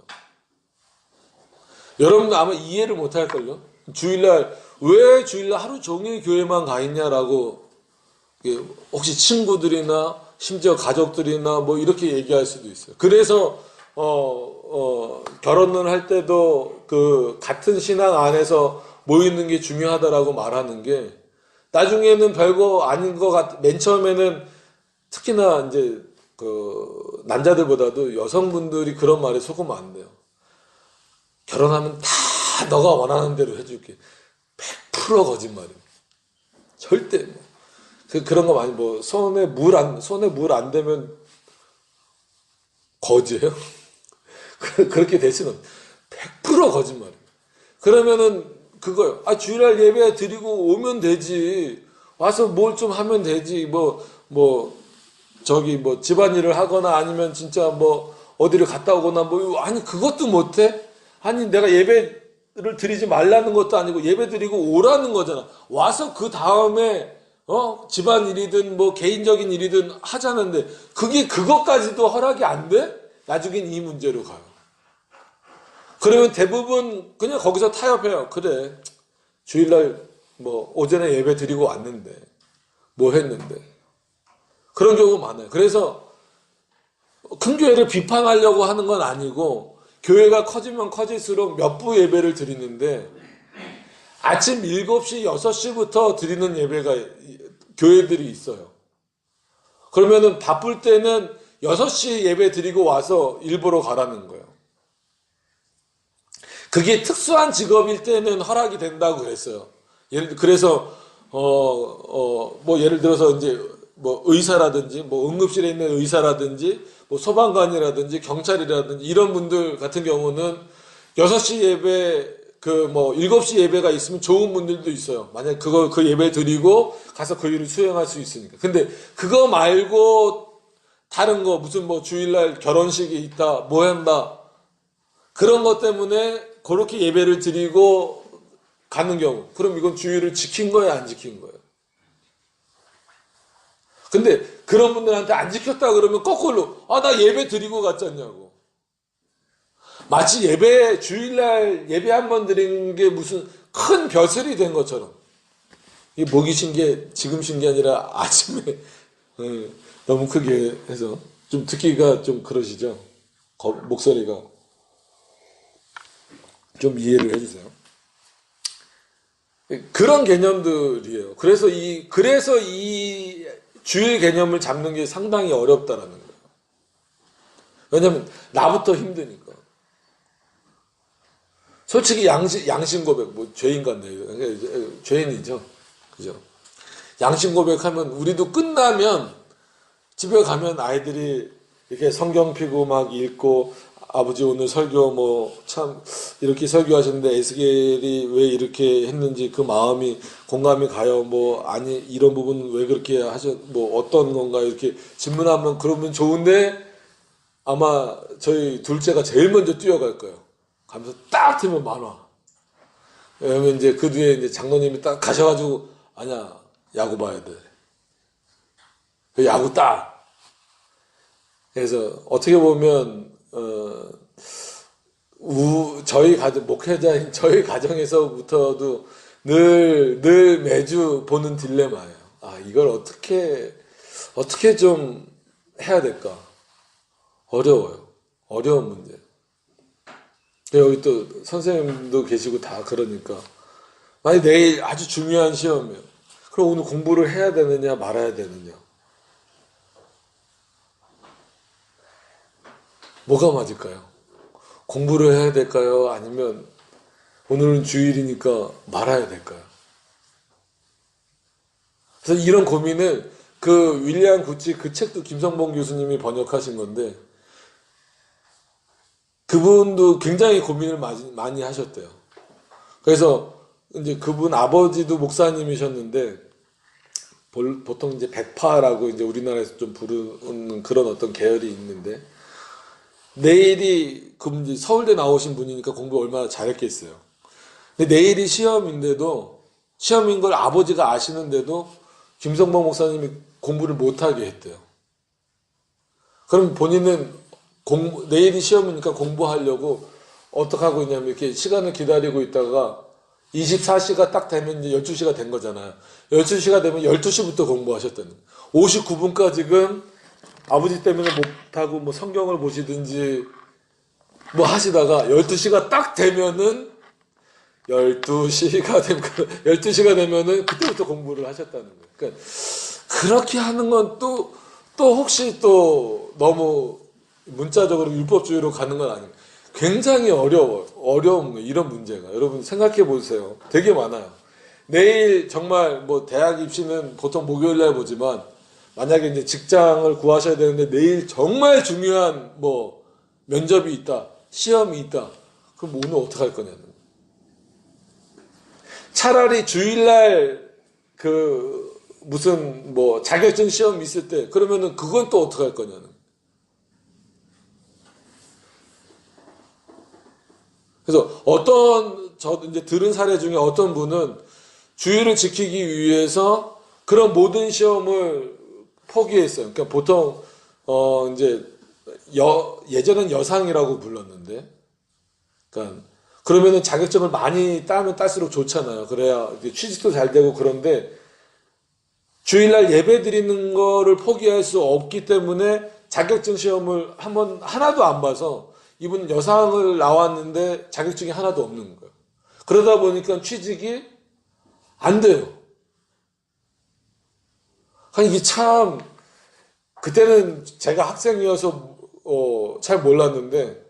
Speaker 1: 여러분도 아마 이해를 못 할걸요? 주일날, 왜 주일날 하루 종일 교회만 가 있냐라고, 혹시 친구들이나 심지어 가족들이나 뭐 이렇게 얘기할 수도 있어요. 그래서, 결혼을 할 때도 그 같은 신앙 안에서 모이는 게 중요하다라고 말하는 게, 나중에는 별거 아닌 것 맨 처음에는 특히나 이제 그 남자들보다도 여성분들이 그런 말에 속으면 안 돼요. 결혼하면 다 너가 원하는 대로 해줄게. 100% 거짓말이에요. 절대. 그런 거 많이 뭐 손에 물 안 대면 거지예요. 그렇게 될 수는 100% 거짓말이에요. 그러면은 그거요. 아, 주일날 예배 드리고 오면 되지. 와서 뭘 좀 하면 되지. 집안일을 하거나 아니면 진짜 뭐, 어디를 갔다 오거나 아니, 그것도 못해? 아니, 내가 예배를 드리지 말라는 것도 아니고 예배 드리고 오라는 거잖아. 와서 그 다음에, 집안일이든 뭐 개인적인 일이든 하자는데, 그것까지도 허락이 안 돼? 나중엔 이 문제로 가요. 그러면 대부분 그냥 거기서 타협해요. 그래, 주일날 뭐 오전에 예배 드리고 왔는데 뭐 했는데. 그런 경우가 많아요. 그래서 큰 교회를 비판하려고 하는 건 아니고, 교회가 커지면 커질수록 몇 부 예배를 드리는데 아침 7시, 6시부터 드리는 예배가 교회들이 있어요. 그러면은 바쁠 때는 6시 예배 드리고 와서 일보러 가라는 거예요. 그게 특수한 직업일 때는 허락이 된다고 그랬어요. 그래서 뭐 예를 들어서 이제 뭐 의사라든지 뭐 응급실에 있는 의사라든지 뭐 소방관이라든지 경찰이라든지 이런 분들 같은 경우는 6시 예배 그 뭐 7시 예배가 있으면 좋은 분들도 있어요. 만약 그 예배 드리고 가서 그 일을 수행할 수 있으니까. 근데 그거 말고 다른 거 무슨 뭐 주일날 결혼식이 있다 뭐 한다 그런 것 때문에 그렇게 예배를 드리고 가는 경우, 그럼 이건 주의를 지킨 거예요, 안 지킨 거예요? 근데 그런 분들한테 안 지켰다 그러면 거꾸로 나 예배 드리고 갔잖냐고. 마치 주일날 예배 한 번 드린 게 무슨 큰 벼슬이 된 것처럼. 이게 목이 쉰 게 지금 쉰 게 아니라 아침에 너무 크게 해서 좀 듣기가 좀 그러시죠? 목소리가 좀 이해를 해주세요. 그런 개념들이에요. 그래서 이 주일 개념을 잡는 게 상당히 어렵다라는 거예요. 왜냐면 나부터 힘드니까. 솔직히 양심 고백, 뭐 죄인 같네요. 죄인이죠. 그죠? 양심 고백하면 우리도 끝나면 집에 가면 아이들이 이렇게 성경 피고 막 읽고 아버지 오늘 설교 뭐 참 이렇게 설교하셨는데 에스겔이 왜 이렇게 했는지 그 마음이 공감이 가요. 뭐 아니 이런 부분 왜 그렇게 뭐 어떤 건가 이렇게 질문하면 그러면 좋은데 아마 저희 둘째가 제일 먼저 뛰어갈 거예요. 가면서 딱 틀면 만화. 왜냐면 이제 그 뒤에 이제 장로님이 딱 가셔가지고 아니야 야구 봐야 돼. 그 야구 딱. 그래서 어떻게 보면 저희 가정 목회자인 저희 가정에서부터도 늘 매주 보는 딜레마예요. 이걸 어떻게 좀 해야 될까? 어려워요. 어려운 문제. 여기 또 선생님도 계시고 다 그러니까 만약 내일 아주 중요한 시험이에요. 그럼 오늘 공부를 해야 되느냐 말아야 되느냐? 뭐가 맞을까요? 공부를 해야 될까요? 아니면 오늘은 주일이니까 말아야 될까요? 그래서 이런 고민을 그 윌리엄 구치 그 책도 김성봉 교수님이 번역하신 건데 그분도 굉장히 고민을 많이 하셨대요. 그래서 이제 그분 아버지도 목사님이셨는데 보통 이제 백파라고 이제 우리나라에서 좀 부르는 그런 어떤 계열이 있는데 내일이 그럼 이제 서울대 나오신 분이니까 공부 얼마나 잘했겠어요. 근데 내일이 시험인 걸 아버지가 아시는데도 김성봉 목사님이 공부를 못하게 했대요. 그럼 본인은 내일이 시험이니까 공부하려고 어떻게 하고 있냐면 이렇게 시간을 기다리고 있다가 24시가 딱 되면 이제 12시가 된 거잖아요. 12시가 되면 12시부터 공부하셨다는 거예요. 59분까지는 아버지 때문에 못하고 뭐 성경을 보시든지 뭐 하시다가 12시가 딱 되면은 12시가 되면은 그때부터 공부를 하셨다는 거예요. 그러니까 그렇게 하는 건 또 혹시 또 너무 문자적으로 율법주의로 가는 건 아니에요. 굉장히 어려운 거예요. 이런 문제가. 여러분 생각해 보세요. 되게 많아요. 내일 정말 뭐 대학 입시는 보통 목요일날 보지만 만약에 이제 직장을 구하셔야 되는데 내일 정말 중요한 뭐 면접이 있다. 시험이 있다. 그럼 오늘 어떡할 거냐는. 차라리 주일날 무슨 뭐 자격증 시험 있을 때 그러면은 그건 또 어떡할 거냐는. 그래서 저 이제 들은 사례 중에 어떤 분은 주의를 지키기 위해서 그런 모든 시험을 포기했어요. 그러니까 보통 이제 예전엔 여상이라고 불렀는데, 그러니까 그러면은 자격증을 많이 따면 딸수록 좋잖아요. 그래야 취직도 잘 되고. 그런데 주일날 예배 드리는 거를 포기할 수 없기 때문에 자격증 시험을 하나도 안 봐서 이분은 여상을 나왔는데 자격증이 하나도 없는 거예요. 그러다 보니까 취직이 안 돼요. 아니 이게 참 그때는 제가 학생이어서 잘 몰랐는데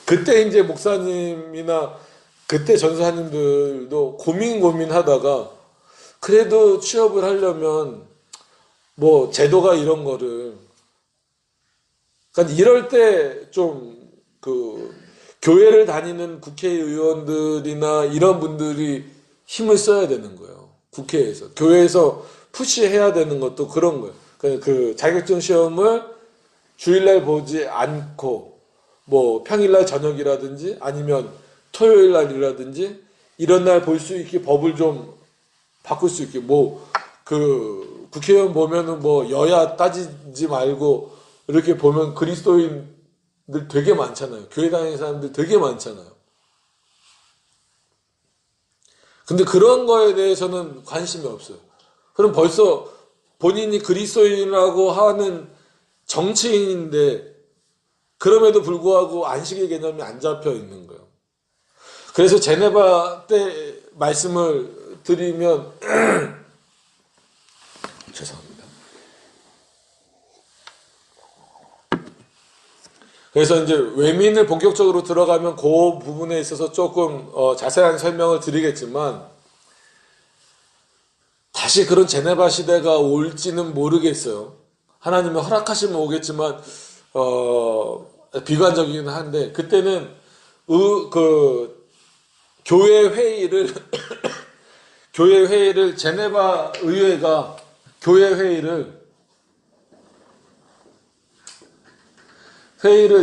Speaker 1: 그때 이제 목사님이나 그때 전사님들도 고민하다가 그래도 취업을 하려면 뭐 제도가 이런 거를 그러니까 이럴 때 좀 그 교회를 다니는 국회의원들이나 이런 분들이 힘을 써야 되는 거예요. 국회에서 교회에서 푸시해야 되는 것도 그런 거예요. 그 자격증 시험을 주일날 보지 않고 뭐 평일날 저녁이라든지 아니면 토요일날이라든지 이런 날 볼 수 있게 법을 좀 바꿀 수 있게 뭐 그 국회의원 보면은 뭐 여야 따지지 말고 이렇게 보면 그리스도인들 되게 많잖아요. 교회 다니는 사람들 되게 많잖아요. 근데 그런 거에 대해서는 관심이 없어요. 그럼 벌써 본인이 그리스도인이라고 하는 정치인인데 그럼에도 불구하고 안식의 개념이 안 잡혀 있는 거예요. 그래서 제네바 때 말씀을 드리면 죄송합니다. 그래서 이제 외민을 본격적으로 들어가면 그 부분에 있어서 조금 자세한 설명을 드리겠지만 다시 그런 제네바 시대가 올지는 모르겠어요. 하나님이 허락하시면 오겠지만 비관적이긴 한데 그때는 그 교회 회의를 교회 회의를 제네바 의회가 교회 회의를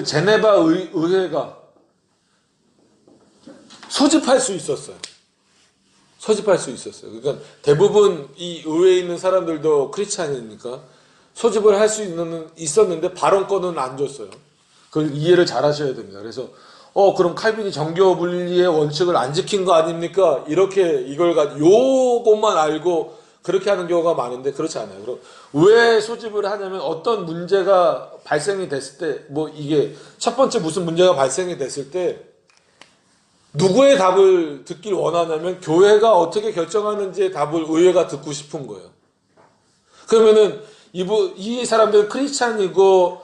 Speaker 1: 제네바 의회가 소집할 수 있었어요. 소집할 수 있었어요. 그러니까 대부분 이 의회에 있는 사람들도 크리스찬이니까 소집을 할 수 있었는데 발언권은 안 줬어요. 그걸 이해를 잘 하셔야 됩니다. 그래서 그럼 칼빈이 정교 분리의 원칙을 안 지킨 거 아닙니까? 이렇게 이걸 요것만 알고 그렇게 하는 경우가 많은데 그렇지 않아요. 그럼 왜 소집을 하냐면 어떤 문제가 발생이 됐을 때 뭐 이게 첫 번째 무슨 문제가 발생이 됐을 때 누구의 답을 듣길 원하냐면 교회가 어떻게 결정하는지의 답을 의회가 듣고 싶은 거예요. 그러면은 이 사람들은 크리스찬이고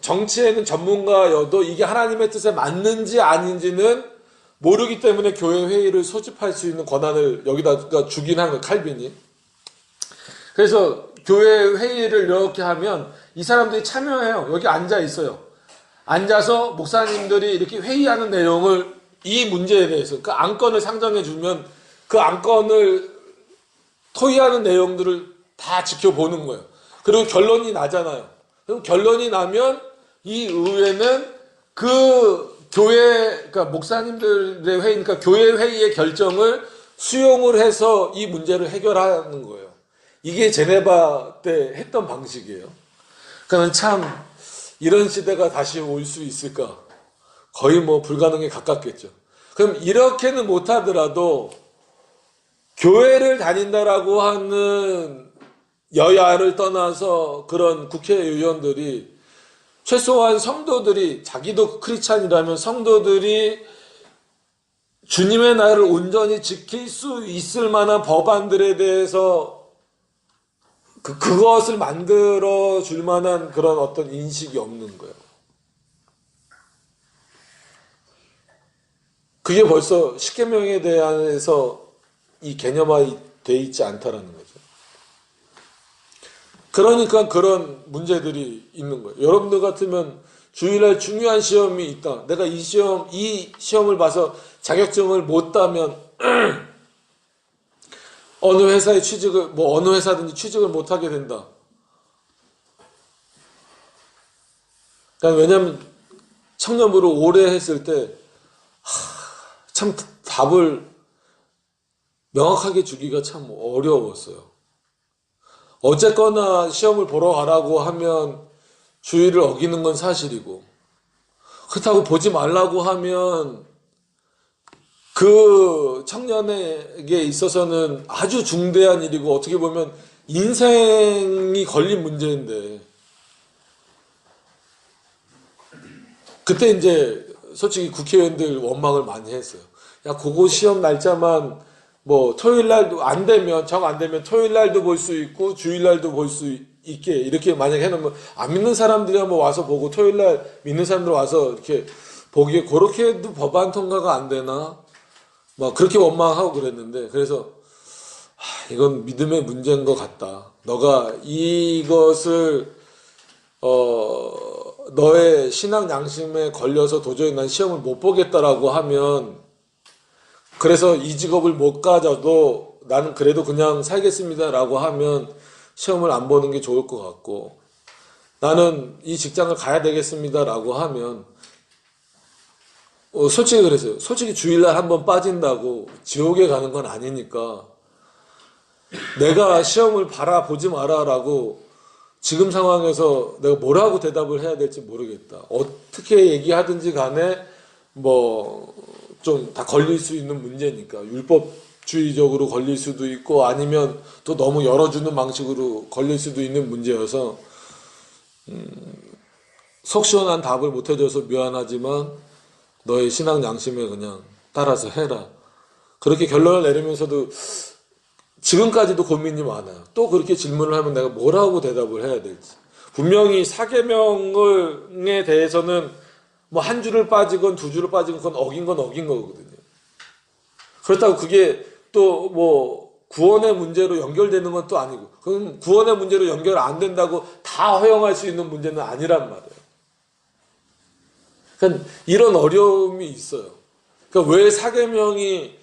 Speaker 1: 정치에는 전문가여도 이게 하나님의 뜻에 맞는지 아닌지는 모르기 때문에 교회 회의를 소집할 수 있는 권한을 여기다가 주긴 한 거예요. 칼빈이. 그래서 교회 회의를 이렇게 하면 이 사람들이 참여해요. 여기 앉아 있어요. 앉아서 목사님들이 이렇게 회의하는 내용을 이 문제에 대해서 그 안건을 상정해 주면 그 안건을 토의하는 내용들을 다 지켜보는 거예요. 그리고 결론이 나잖아요. 그럼 결론이 나면 이 의회는 그 그러니까 목사님들의 회의, 그러니까 교회 회의의 결정을 수용을 해서 이 문제를 해결하는 거예요. 이게 제네바 때 했던 방식이에요. 그러니까 참 이런 시대가 다시 올 수 있을까? 거의 뭐 불가능에 가깝겠죠. 그럼 이렇게는 못하더라도 교회를 다닌다라고 하는 여야를 떠나서 그런 국회의원들이 최소한 성도들이 자기도 크리스찬이라면 성도들이 주님의 나라를 온전히 지킬 수 있을 만한 법안들에 대해서 그것을 만들어 줄 만한 그런 어떤 인식이 없는 거예요. 그게 벌써 십계명에 대해서 이 개념화돼 있지 않다라는 거죠. 그러니까 그런 문제들이 있는 거예요. 여러분들 같으면 주일날 중요한 시험이 있다. 내가 이 시험을 봐서 자격증을 못 따면 어느 회사에 어느 회사든지 취직을 못 하게 된다. 그러니까 왜냐면 청년부를 오래 했을 때 참 답을 명확하게 주기가 참 어려웠어요. 어쨌거나 시험을 보러 가라고 하면 주의를 어기는 건 사실이고 그렇다고 보지 말라고 하면 그 청년에게 있어서는 아주 중대한 일이고 어떻게 보면 인생이 걸린 문제인데 그때 이제 솔직히 국회의원들 원망을 많이 했어요. 야, 그거 시험 날짜만 뭐 토요일 날도 안 되면 정 안 되면 토요일 날도 볼 수 있고 주일 날도 볼 수 있게 이렇게 만약에 해놓으면 안 믿는 사람들이 한번 와서 보고 토요일 날 믿는 사람들 와서 이렇게 보기에 그렇게 해도 법안 통과가 안 되나 막 그렇게 원망하고 그랬는데 그래서 이건 믿음의 문제인 것 같다. 너가 이것을 너의 신앙 양심에 걸려서 도저히 난 시험을 못 보겠다라고 하면 그래서 이 직업을 못 가져도 나는 그래도 그냥 살겠습니다라고 하면 시험을 안 보는 게 좋을 것 같고 나는 이 직장을 가야 되겠습니다라고 하면 솔직히 그랬어요. 솔직히 주일날 한번 빠진다고 지옥에 가는 건 아니니까 내가 시험을 바라보지 마라라고 지금 상황에서 내가 뭐라고 대답을 해야 될지 모르겠다. 어떻게 얘기하든지 간에 뭐 좀 다 걸릴 수 있는 문제니까 율법주의적으로 걸릴 수도 있고 아니면 또 너무 열어주는 방식으로 걸릴 수도 있는 문제여서 속 시원한 답을 못 해줘서 미안하지만 너의 신앙 양심에 그냥 따라서 해라. 그렇게 결론을 내리면서도 지금까지도 고민이 많아요. 또 그렇게 질문을 하면 내가 뭐라고 대답을 해야 될지. 분명히 사계명에 대해서는 뭐 한 줄을 빠지건 두 줄을 빠지건 그건 어긴 거거든요. 그렇다고 그게 또 뭐 구원의 문제로 연결되는 건 또 아니고 그럼 구원의 문제로 연결 안 된다고 다 허용할 수 있는 문제는 아니란 말이에요. 그러니까 이런 어려움이 있어요. 그러니까 왜 사계명이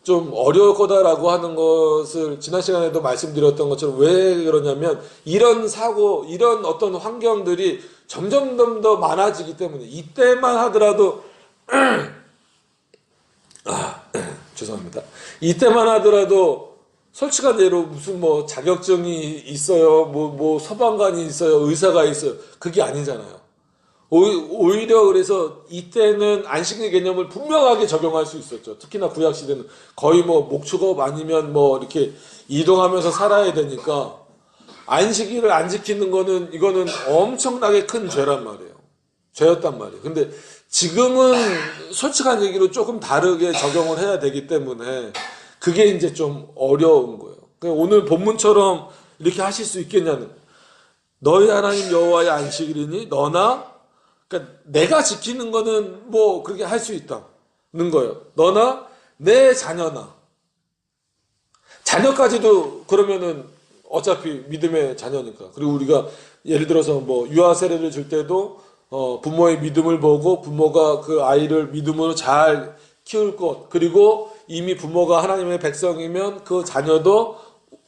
Speaker 1: 좀 어려울 거다라고 하는 것을 지난 시간에도 말씀드렸던 것처럼 왜 그러냐면 이런 사고, 이런 어떤 환경들이 점점 더 많아지기 때문에 이때만 하더라도 죄송합니다. 이때만 하더라도 솔직한 예로 무슨 뭐 자격증이 있어요, 뭐 서방관이 있어요, 의사가 있어요. 그게 아니잖아요. 오히려 그래서 이때는 안식일 개념을 분명하게 적용할 수 있었죠. 특히나 구약 시대는 거의 뭐 목축업 아니면 뭐 이렇게 이동하면서 살아야 되니까 안식일을 안 지키는 거는 이거는 엄청나게 큰 죄란 말이에요. 죄였단 말이에요. 근데 지금은 솔직한 얘기로 조금 다르게 적용을 해야 되기 때문에 그게 이제 좀 어려운 거예요. 그러니까 오늘 본문처럼 이렇게 하실 수 있겠냐는 너희 하나님 여호와의 안식일이니 너나 그러니까 내가 지키는 거는 뭐 그렇게 할 수 있다는 거예요. 너나 내 자녀나 자녀까지도 그러면은 어차피 믿음의 자녀니까. 그리고 우리가 예를 들어서 뭐 유아 세례를 줄 때도 부모의 믿음을 보고 부모가 그 아이를 믿음으로 잘 키울 것 그리고 이미 부모가 하나님의 백성이면 그 자녀도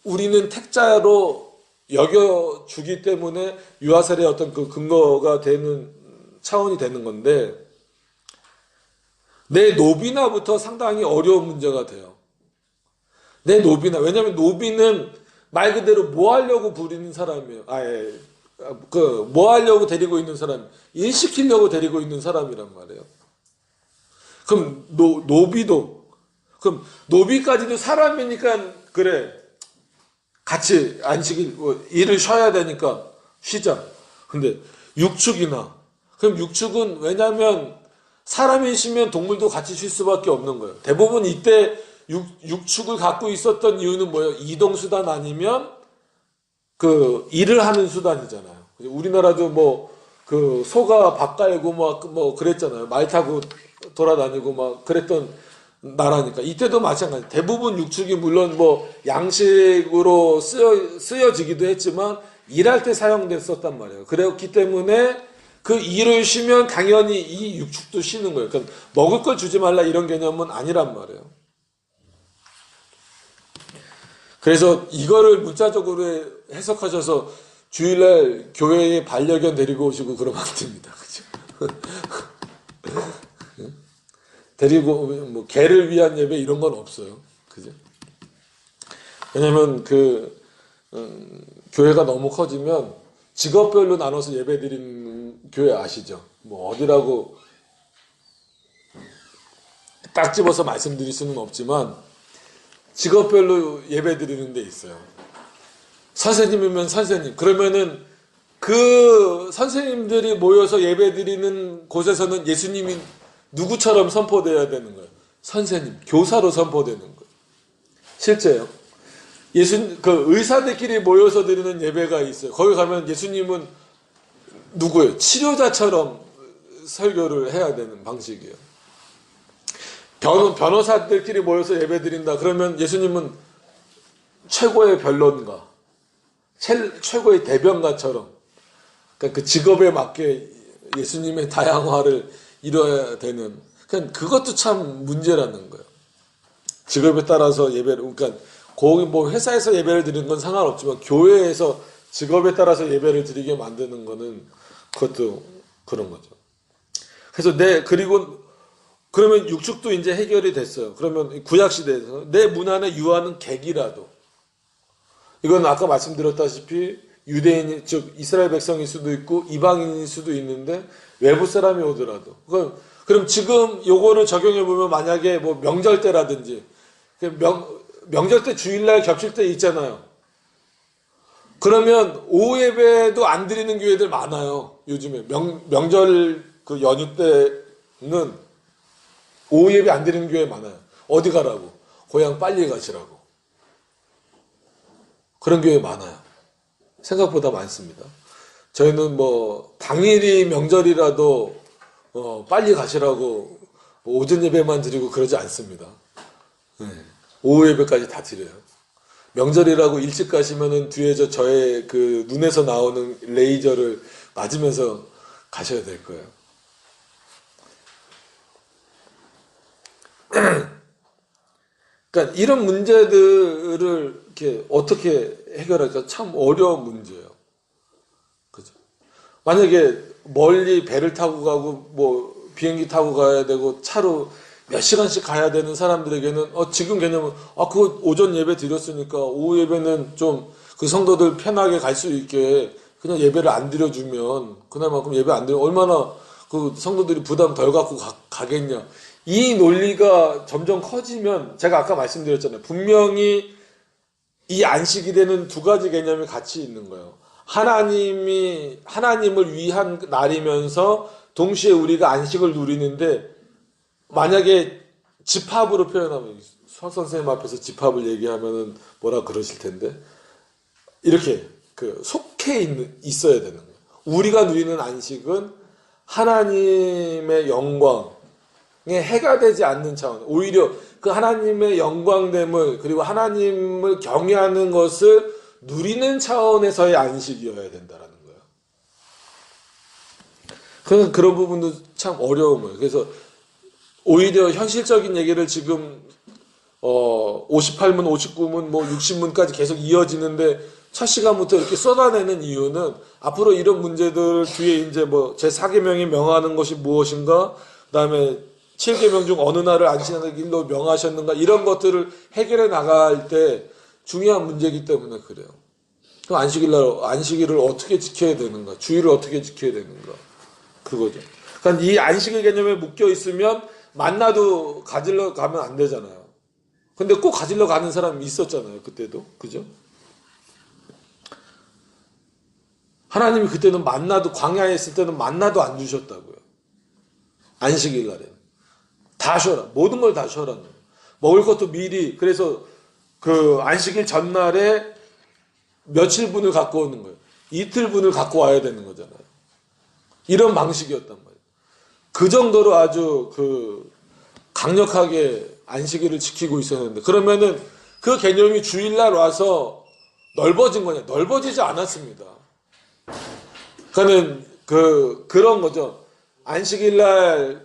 Speaker 1: 우리는 택자로 여겨주기 때문에 유아 세례의 어떤 그 근거가 되는 차원이 되는 건데 내 노비나부터 상당히 어려운 문제가 돼요. 내 노비나 왜냐하면 노비는 말 그대로 뭐 하려고 부리는 사람이에요. 뭐 하려고 데리고 있는 사람, 일 시키려고 데리고 있는 사람이란 말이에요. 그럼 노비도 그럼 노비까지도 사람이니까 그래 같이 안식일 일을 쉬어야 되니까 쉬자. 근데 육축이나 그럼 육축은 왜냐하면 사람이 쉬면 동물도 같이 쉴 수밖에 없는 거예요. 대부분 이때 육축을 갖고 있었던 이유는 뭐예요? 이동수단 아니면 그 일을 하는 수단이잖아요. 우리나라도 뭐 그 소가 밥 갈고 뭐 그랬잖아요. 말 타고 돌아다니고 막 그랬던 나라니까. 이때도 마찬가지. 대부분 육축이 물론 뭐 양식으로 쓰여지기도 했지만 일할 때 사용됐었단 말이에요. 그랬기 때문에 그 일을 쉬면 당연히 이 육축도 쉬는 거예요. 그러니까 먹을 걸 주지 말라 이런 개념은 아니란 말이에요. 그래서 이거를 문자적으로 해석하셔서 주일날 교회에 반려견 데리고 오시고 그러면 안 됩니다. 그죠? 데리고 오면 뭐 개를 위한 예배 이런 건 없어요. 그죠? 왜냐면 교회가 너무 커지면 직업별로 나눠서 예배 드리는 교회 아시죠? 뭐 어디라고 딱 집어서 말씀드릴 수는 없지만 직업별로 예배 드리는 데 있어요. 선생님이면 선생님. 그러면은 그 선생님들이 모여서 예배 드리는 곳에서는 예수님이 누구처럼 선포되어야 되는 거예요? 선생님, 교사로 선포되는 거예요. 실제요. 그 의사들끼리 모여서 드리는 예배가 있어요. 거기 가면 예수님은 누구예요? 치료자처럼 설교를 해야 되는 방식이에요. 변호사들끼리 모여서 예배 드린다. 그러면 예수님은 최고의 변론가, 최고의 대변가처럼, 그러니까 그 직업에 맞게 예수님의 다양화를 이뤄야 되는, 그것도 참 문제라는 거예요. 직업에 따라서 예배를, 그러니까 거기 뭐 회사에서 예배를 드리는 건 상관없지만 교회에서 직업에 따라서 예배를 드리게 만드는 거는 그것도 그런 거죠. 그래서 그리고 그러면 육축도 이제 해결이 됐어요. 그러면 구약 시대에서 내 문 안에 유하는 객이라도, 이건 아까 말씀드렸다시피 유대인, 즉 이스라엘 백성일 수도 있고 이방인일 수도 있는데 외부 사람이 오더라도, 그럼 지금 요거를 적용해 보면 만약에 뭐 명절 때라든지, 명절 때 주일날 겹칠 때 있잖아요. 그러면 오후 예배도 안 드리는 교회들 많아요. 요즘에 명절 그 연휴 때는 오후 예배 안 드리는 교회 많아요. 어디 가라고? 고향 빨리 가시라고. 그런 교회 많아요. 생각보다 많습니다. 저희는 뭐 당일이 명절이라도 빨리 가시라고 오전 예배만 드리고 그러지 않습니다. 네. 오후 예배까지 다 드려요. 명절이라고 일찍 가시면은 뒤에 저의 그 눈에서 나오는 레이저를 맞으면서 가셔야 될 거예요. 그러니까 이런 문제들을 이렇게 어떻게 해결할까 참 어려운 문제예요. 그죠? 만약에 멀리 배를 타고 가고 뭐 비행기 타고 가야 되고 차로 몇 시간씩 가야 되는 사람들에게는 지금 개념은 그거 오전 예배 드렸으니까 오후 예배는 좀 그 성도들 편하게 갈 수 있게 그냥 예배를 안 드려주면 그날만큼 예배 안 드려 얼마나 그 성도들이 부담 덜 갖고 가겠냐. 이 논리가 점점 커지면 제가 아까 말씀드렸잖아요. 분명히 이 안식일에는 두 가지 개념이 같이 있는 거예요. 하나님을 위한 날이면서 동시에 우리가 안식을 누리는데, 만약에 집합으로 표현하면, 수학 선생님 앞에서 집합을 얘기하면은 뭐라 그러실 텐데, 이렇게 속해 있어야 되는 거예요. 우리가 누리는 안식은 하나님의 영광에 해가 되지 않는 차원, 오히려 그 하나님의 영광됨을, 그리고 하나님을 경외하는 것을 누리는 차원에서의 안식이어야 된다라는 거예요. 그런 부분도 참 어려움을. 그래서 오히려 현실적인 얘기를 지금 58문, 59문, 뭐 60문까지 계속 이어지는데 첫 시간부터 이렇게 쏟아내는 이유는 앞으로 이런 문제들 뒤에 이제 뭐 제4계명이 명하는 것이 무엇인가, 그다음에 7계명 중 어느 날을 안식하는 길로 명하셨는가, 이런 것들을 해결해 나갈 때 중요한 문제이기 때문에 그래요. 그럼 안식일을 어떻게 지켜야 되는가, 주일을 어떻게 지켜야 되는가, 그거죠. 그러니까 이 안식일 개념에 묶여 있으면 만나도 가지러 가면 안 되잖아요. 근데 꼭 가지러 가는 사람이 있었잖아요, 그때도. 그죠? 하나님이 그때는 만나도, 광야에 있을 때는 만나도 안 주셨다고요. 안식일 날에. 다 쉬어라. 모든 걸 다 쉬어라. 먹을 것도 미리, 그래서 그 안식일 전날에 며칠분을 갖고 오는 거예요. 이틀분을 갖고 와야 되는 거잖아요. 이런 방식이었단 말이에요. 그 정도로 아주 강력하게 안식일을 지키고 있었는데, 그러면은 그 개념이 주일날 와서 넓어진 거냐? 넓어지지 않았습니다. 그러니까는 그런 거죠. 안식일날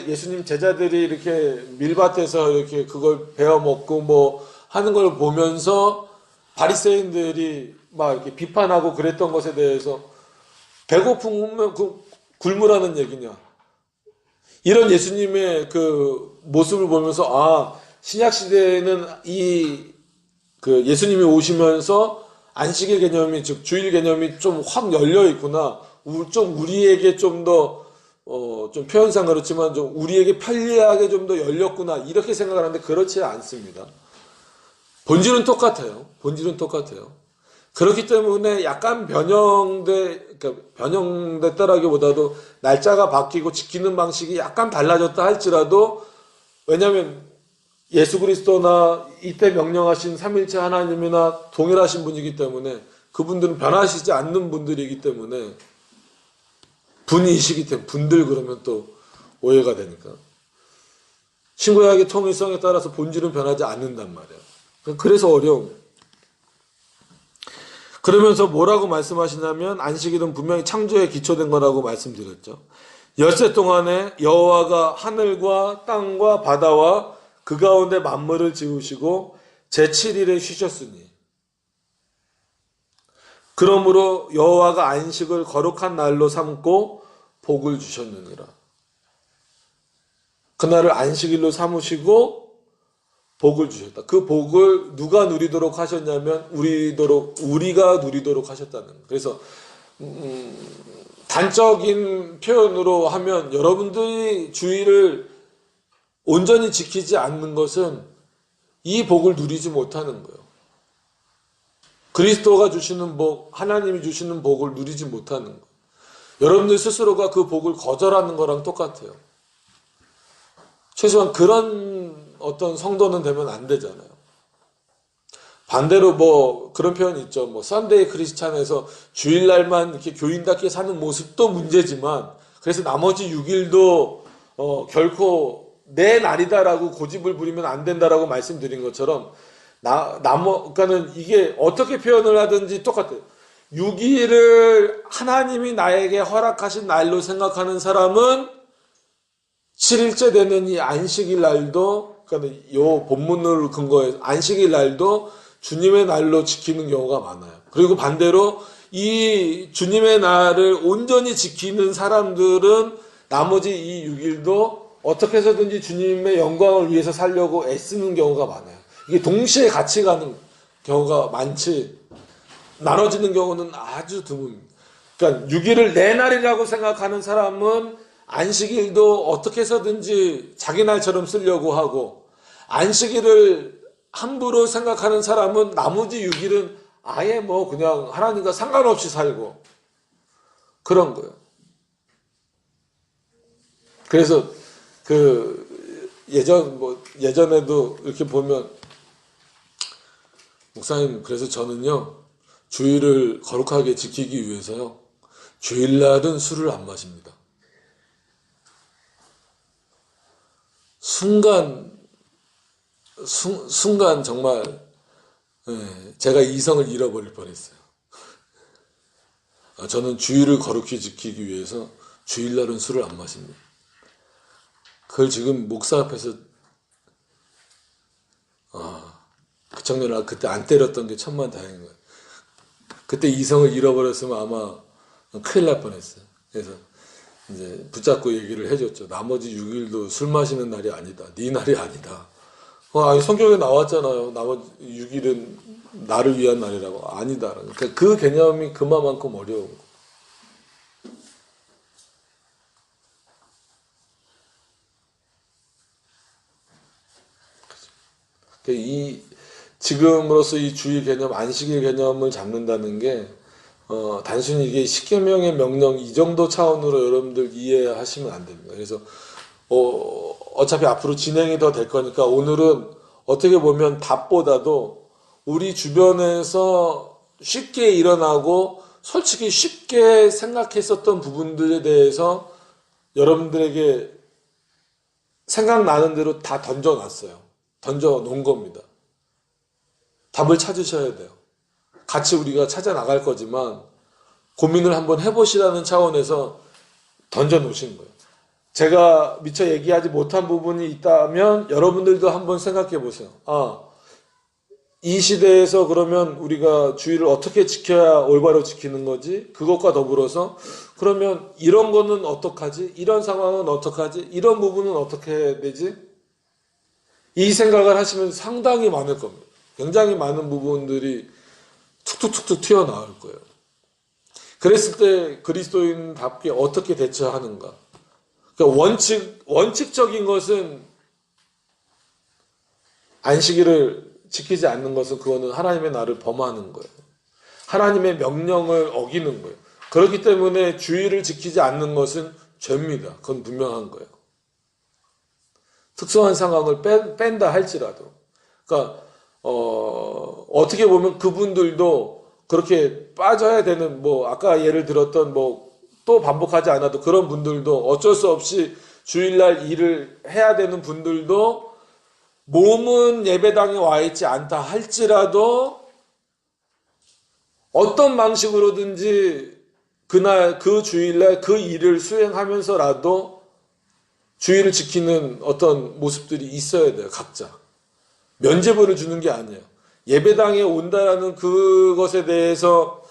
Speaker 1: 예수님 제자들이 이렇게 밀밭에서 이렇게 그걸 베어 먹고 뭐 하는 걸 보면서 바리새인들이 막 이렇게 비판하고 그랬던 것에 대해서 배고프면 굶으라는 얘기냐. 이런 예수님의 그 모습을 보면서 신약 시대에는 예수님이 오시면서 안식일 개념이, 즉 주일 개념이 좀 확 열려 있구나. 좀 우리에게 좀 더 좀 표현상 그렇지만 좀 우리에게 편리하게 좀 더 열렸구나, 이렇게 생각하는데 그렇지 않습니다. 본질은 똑같아요. 그렇기 때문에 약간 변형됐다라기보다도 날짜가 바뀌고 지키는 방식이 약간 달라졌다 할지라도, 왜냐하면 예수 그리스도나 이때 명령하신 삼일체 하나님이나 동일하신 분이기 때문에 그분들은 변하시지 않는 분들이기 때문에 분이시기 때문에 분들 그러면 또 오해가 되니까 신구약의 통일성에 따라서 본질은 변하지 않는단 말이에요. 그래서 어려운 거예요. 그러면서 뭐라고 말씀하시냐면 안식일은 분명히 창조에 기초된 거라고 말씀드렸죠. 엿새 동안에 여호와가 하늘과 땅과 바다와 그 가운데 만물을 지으시고 제7일에 쉬셨으니 그러므로 여호와가 안식을 거룩한 날로 삼고 복을 주셨느니라. 그날을 안식일로 삼으시고 복을 주셨다. 그 복을 누가 누리도록 하셨냐면 우리가 누리도록 하셨다는 거예요. 그래서 단적인 표현으로 하면 여러분들이 주의를 온전히 지키지 않는 것은 이 복을 누리지 못하는 거예요. 그리스도가 주시는 복, 하나님이 주시는 복을 누리지 못하는 거예요. 여러분들 스스로가 그 복을 거절하는 거랑 똑같아요. 최소한 그런 어떤 성도는 되면 안 되잖아요. 반대로 뭐 그런 표현이 있죠. 뭐 썬데이 크리스찬에서 주일날만 이렇게 교인답게 사는 모습도 문제지만 그래서 나머지 6일도 결코 내 날이다라고 고집을 부리면 안 된다라고 말씀드린 것처럼 그러니까는 이게 어떻게 표현을 하든지 똑같아요. 6일을 하나님이 나에게 허락하신 날로 생각하는 사람은 7일째 되는 이 안식일 날도, 그러니까 요 본문을 근거해서 안식일 날도 주님의 날로 지키는 경우가 많아요. 그리고 반대로 이 주님의 날을 온전히 지키는 사람들은 나머지 이 6일도 어떻게 해서든지 주님의 영광을 위해서 살려고 애쓰는 경우가 많아요. 이게 동시에 같이 가는 경우가 많지, 나눠지는 경우는 아주 드뭅니다. 그러니까 6일을 내 날이라고 생각하는 사람은 안식일도 어떻게 해서든지 자기 날처럼 쓰려고 하고, 안식일을 함부로 생각하는 사람은 나머지 6일은 아예 뭐 그냥 하나님과 상관없이 살고 그런 거예요. 그래서 예전에도 이렇게 보면 목사님, 그래서 저는요 주일을 거룩하게 지키기 위해서요 주일날은 술을 안 마십니다. 순간 정말 제가 이성을 잃어버릴 뻔했어요. 저는 주일을 거룩히 지키기 위해서 주일날은 술을 안 마십니다. 그걸 지금 목사 앞에서 그 청년아 그때 안 때렸던 게 천만다행인 거예요. 그때 이성을 잃어버렸으면 아마 큰일 날 뻔했어요. 그래서 이제 붙잡고 얘기를 해줬죠. 나머지 6일도 술 마시는 날이 아니다. 네 날이 아니다. 아니 성경에 나왔잖아요. 나머지 6일은 나를 위한 날이라고. 아니다. 그러니까 그 개념이 그만큼 어려운 거. 지금으로서 이 주일 개념, 안식일 개념을 잡는다는 게 단순히 이게 십계명의 명령 이 정도 차원으로 여러분들 이해하시면 안 됩니다. 그래서 어차피 앞으로 진행이 더 될 거니까 오늘은 어떻게 보면 답보다도 우리 주변에서 쉽게 일어나고 솔직히 쉽게 생각했었던 부분들에 대해서 여러분들에게 생각나는 대로 다 던져놨어요. 던져놓은 겁니다. 답을 찾으셔야 돼요. 같이 우리가 찾아 나갈 거지만 고민을 한번 해보시라는 차원에서 던져놓으신 거예요. 제가 미처 얘기하지 못한 부분이 있다면 여러분들도 한번 생각해 보세요. 이 시대에서 그러면 우리가 주의를 어떻게 지켜야 올바로 지키는 거지? 그것과 더불어서 그러면 이런 거는 어떡하지? 이런 상황은 어떡하지? 이런 부분은 어떻게 해야 되지? 이 생각을 하시면 상당히 많을 겁니다. 굉장히 많은 부분들이 툭툭툭툭 튀어나올 거예요. 그랬을 때 그리스도인답게 어떻게 대처하는가? 그러니까 원칙적인 것은 안식일을 지키지 않는 것은 그거는 하나님의 날을 범하는 거예요. 하나님의 명령을 어기는 거예요. 그렇기 때문에 주의를 지키지 않는 것은 죄입니다. 그건 분명한 거예요. 특수한 상황을 뺀다 할지라도. 그러니까 어떻게 보면 그분들도 그렇게 빠져야 되는, 뭐 아까 예를 들었던 뭐 또 반복하지 않아도 그런 분들도 어쩔 수 없이 주일날 일을 해야 되는 분들도 몸은 예배당에 와 있지 않다 할지라도 어떤 방식으로든지 그날 그 주일날 그 일을 수행하면서라도 주의를 지키는 어떤 모습들이 있어야 돼요. 각자. 면죄부를 주는 게 아니에요. 예배당에 온다라는 그것에 대해서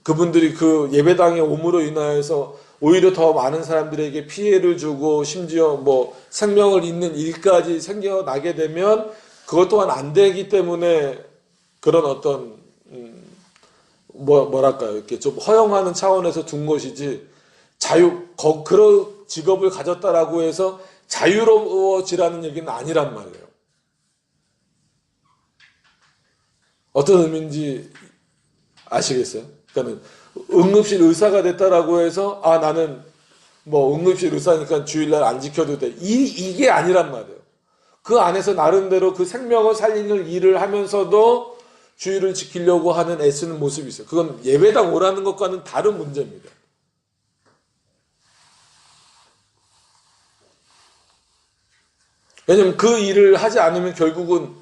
Speaker 1: 그분들이 그 예배당에 옴으로 인하여서 오히려 더 많은 사람들에게 피해를 주고 심지어 뭐 생명을 잇는 일까지 생겨나게 되면 그것 또한 안 되기 때문에 그런 어떤 뭐랄까요, 이렇게 좀 허용하는 차원에서 둔 것이지, 그런 직업을 가졌다라고 해서 자유로워지라는 얘기는 아니란 말이에요. 어떤 의미인지 아시겠어요? 그러니까 응급실 의사가 됐다라고 해서 나는 뭐 응급실 의사니까 주일날 안 지켜도 돼. 이게 아니란 말이에요. 그 안에서 나름대로 그 생명을 살리는 일을 하면서도 주의를 지키려고 하는 애쓰는 모습이 있어요. 그건 예배당 오라는 것과는 다른 문제입니다. 왜냐면 그 일을 하지 않으면 결국은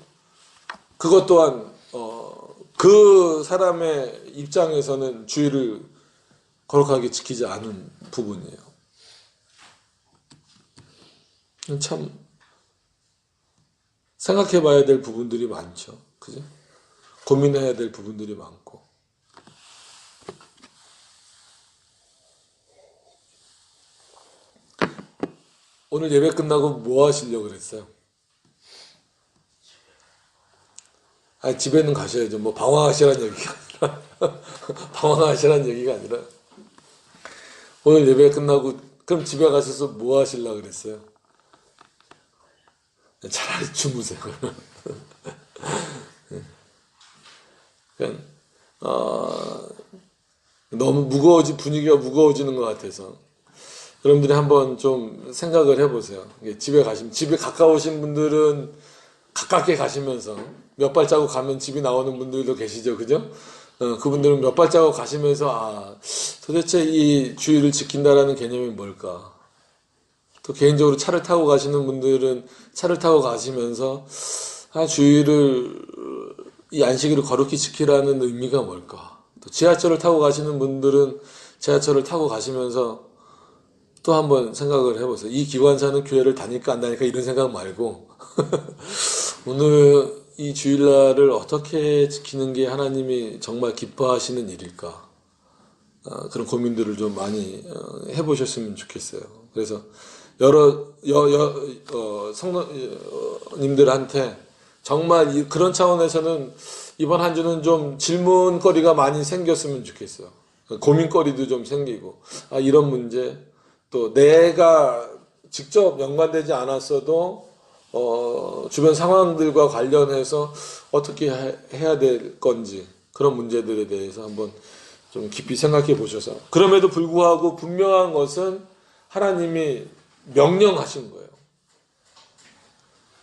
Speaker 1: 그것 또한 그 사람의 입장에서는 주의를 거룩하게 지키지 않은 부분이에요. 참 생각해 봐야 될 부분들이 많죠. 그죠? 고민해야 될 부분들이 많고. 오늘 예배 끝나고 뭐 하시려고 그랬어요? 집에는 가셔야죠. 뭐 방황하시라는 얘기가 아니라 방황하시라는 얘기가 아니라 오늘 예배 끝나고 그럼 집에 가셔서 뭐 하시려고 그랬어요? 차라리 주무세요. 그러니까 너무 분위기가 무거워지는 것 같아서 여러분들이 한번 좀 생각을 해보세요. 집에 가까우신 분들은 가깝게 가시면서 몇 발자국 가면 집이 나오는 분들도 계시죠, 그죠? 그분들은 몇 발자국 가시면서 도대체 이 주의를 지킨다라는 개념이 뭘까? 또 개인적으로 차를 타고 가시는 분들은 차를 타고 가시면서 이 안식일을 거룩히 지키라는 의미가 뭘까? 또 지하철을 타고 가시는 분들은 지하철을 타고 가시면서 또 한번 생각을 해보세요. 이 기관사는 교회를 다닐까 안 다닐까 이런 생각 말고 오늘 이 주일날을 어떻게 지키는 게 하나님이 정말 기뻐하시는 일일까? 그런 고민들을 좀 많이 해보셨으면 좋겠어요. 그래서 여러 성도님들한테 정말 그런 차원에서는 이번 한 주는 좀 질문거리가 많이 생겼으면 좋겠어요. 고민거리도 좀 생기고 이런 문제, 또 내가 직접 연관되지 않았어도 주변 상황들과 관련해서 어떻게 해야 될 건지 그런 문제들에 대해서 한번 좀 깊이 생각해 보셔서, 그럼에도 불구하고 분명한 것은 하나님이 명령하신 거예요.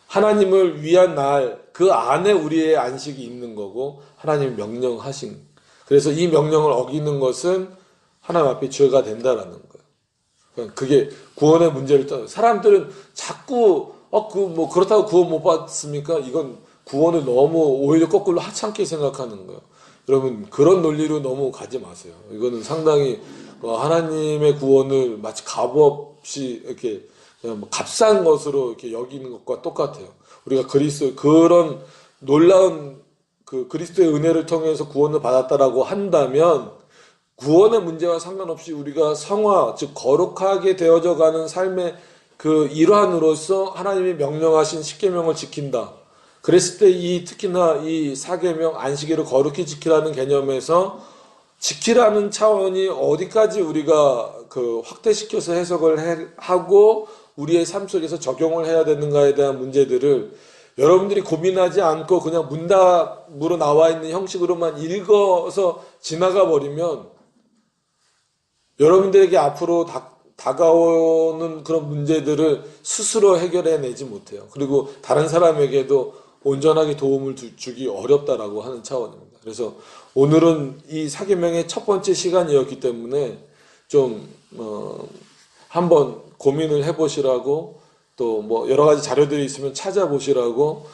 Speaker 1: 하나님을 위한 날, 그 안에 우리의 안식이 있는 거고 하나님이 명령하신, 그래서 이 명령을 어기는 것은 하나님 앞에 죄가 된다라는 거예요. 그게 구원의 문제를 떠나, 사람들은 자꾸 그렇다고 구원 못 받습니까? 이건 구원을 너무 오히려 거꾸로 하찮게 생각하는 거예요. 여러분, 그런 논리로 너무 가지 마세요. 이거는 상당히 하나님의 구원을 마치 값없이 이렇게 그냥 값싼 것으로 이렇게 여기는 것과 똑같아요. 우리가 그런 놀라운 그리스도의 은혜를 통해서 구원을 받았다라고 한다면 구원의 문제와 상관없이 우리가 성화, 즉 거룩하게 되어져 가는 삶의 그 일환으로서 하나님이 명령하신 십계명을 지킨다. 그랬을 때 특히나 이 사계명 안식일을 거룩히 지키라는 개념에서 지키라는 차원이 어디까지 우리가 확대시켜서 해석을 하고 우리의 삶 속에서 적용을 해야 되는가에 대한 문제들을 여러분들이 고민하지 않고 그냥 문답으로 나와 있는 형식으로만 읽어서 지나가 버리면 여러분들에게 앞으로 다가오는 그런 문제들을 스스로 해결해내지 못해요. 그리고 다른 사람에게도 온전하게 도움을 주기 어렵다라고 하는 차원입니다. 그래서 오늘은 이 사계명의 첫 번째 시간이었기 때문에 좀 한번 고민을 해보시라고, 또 뭐 여러 가지 자료들이 있으면 찾아보시라고,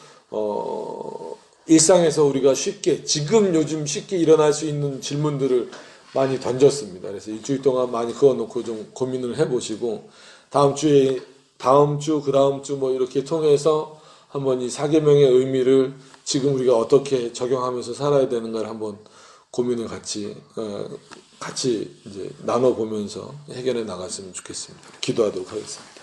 Speaker 1: 일상에서 우리가 쉽게, 지금 요즘 쉽게 일어날 수 있는 질문들을 많이 던졌습니다. 그래서 일주일 동안 많이 그어놓고 좀 고민을 해보시고, 다음 주, 그 다음 주 뭐 이렇게 통해서 한번 이 사계명의 의미를 지금 우리가 어떻게 적용하면서 살아야 되는가를 한번 고민을 같이 이제 나눠보면서 해결해 나갔으면 좋겠습니다. 기도하도록 하겠습니다.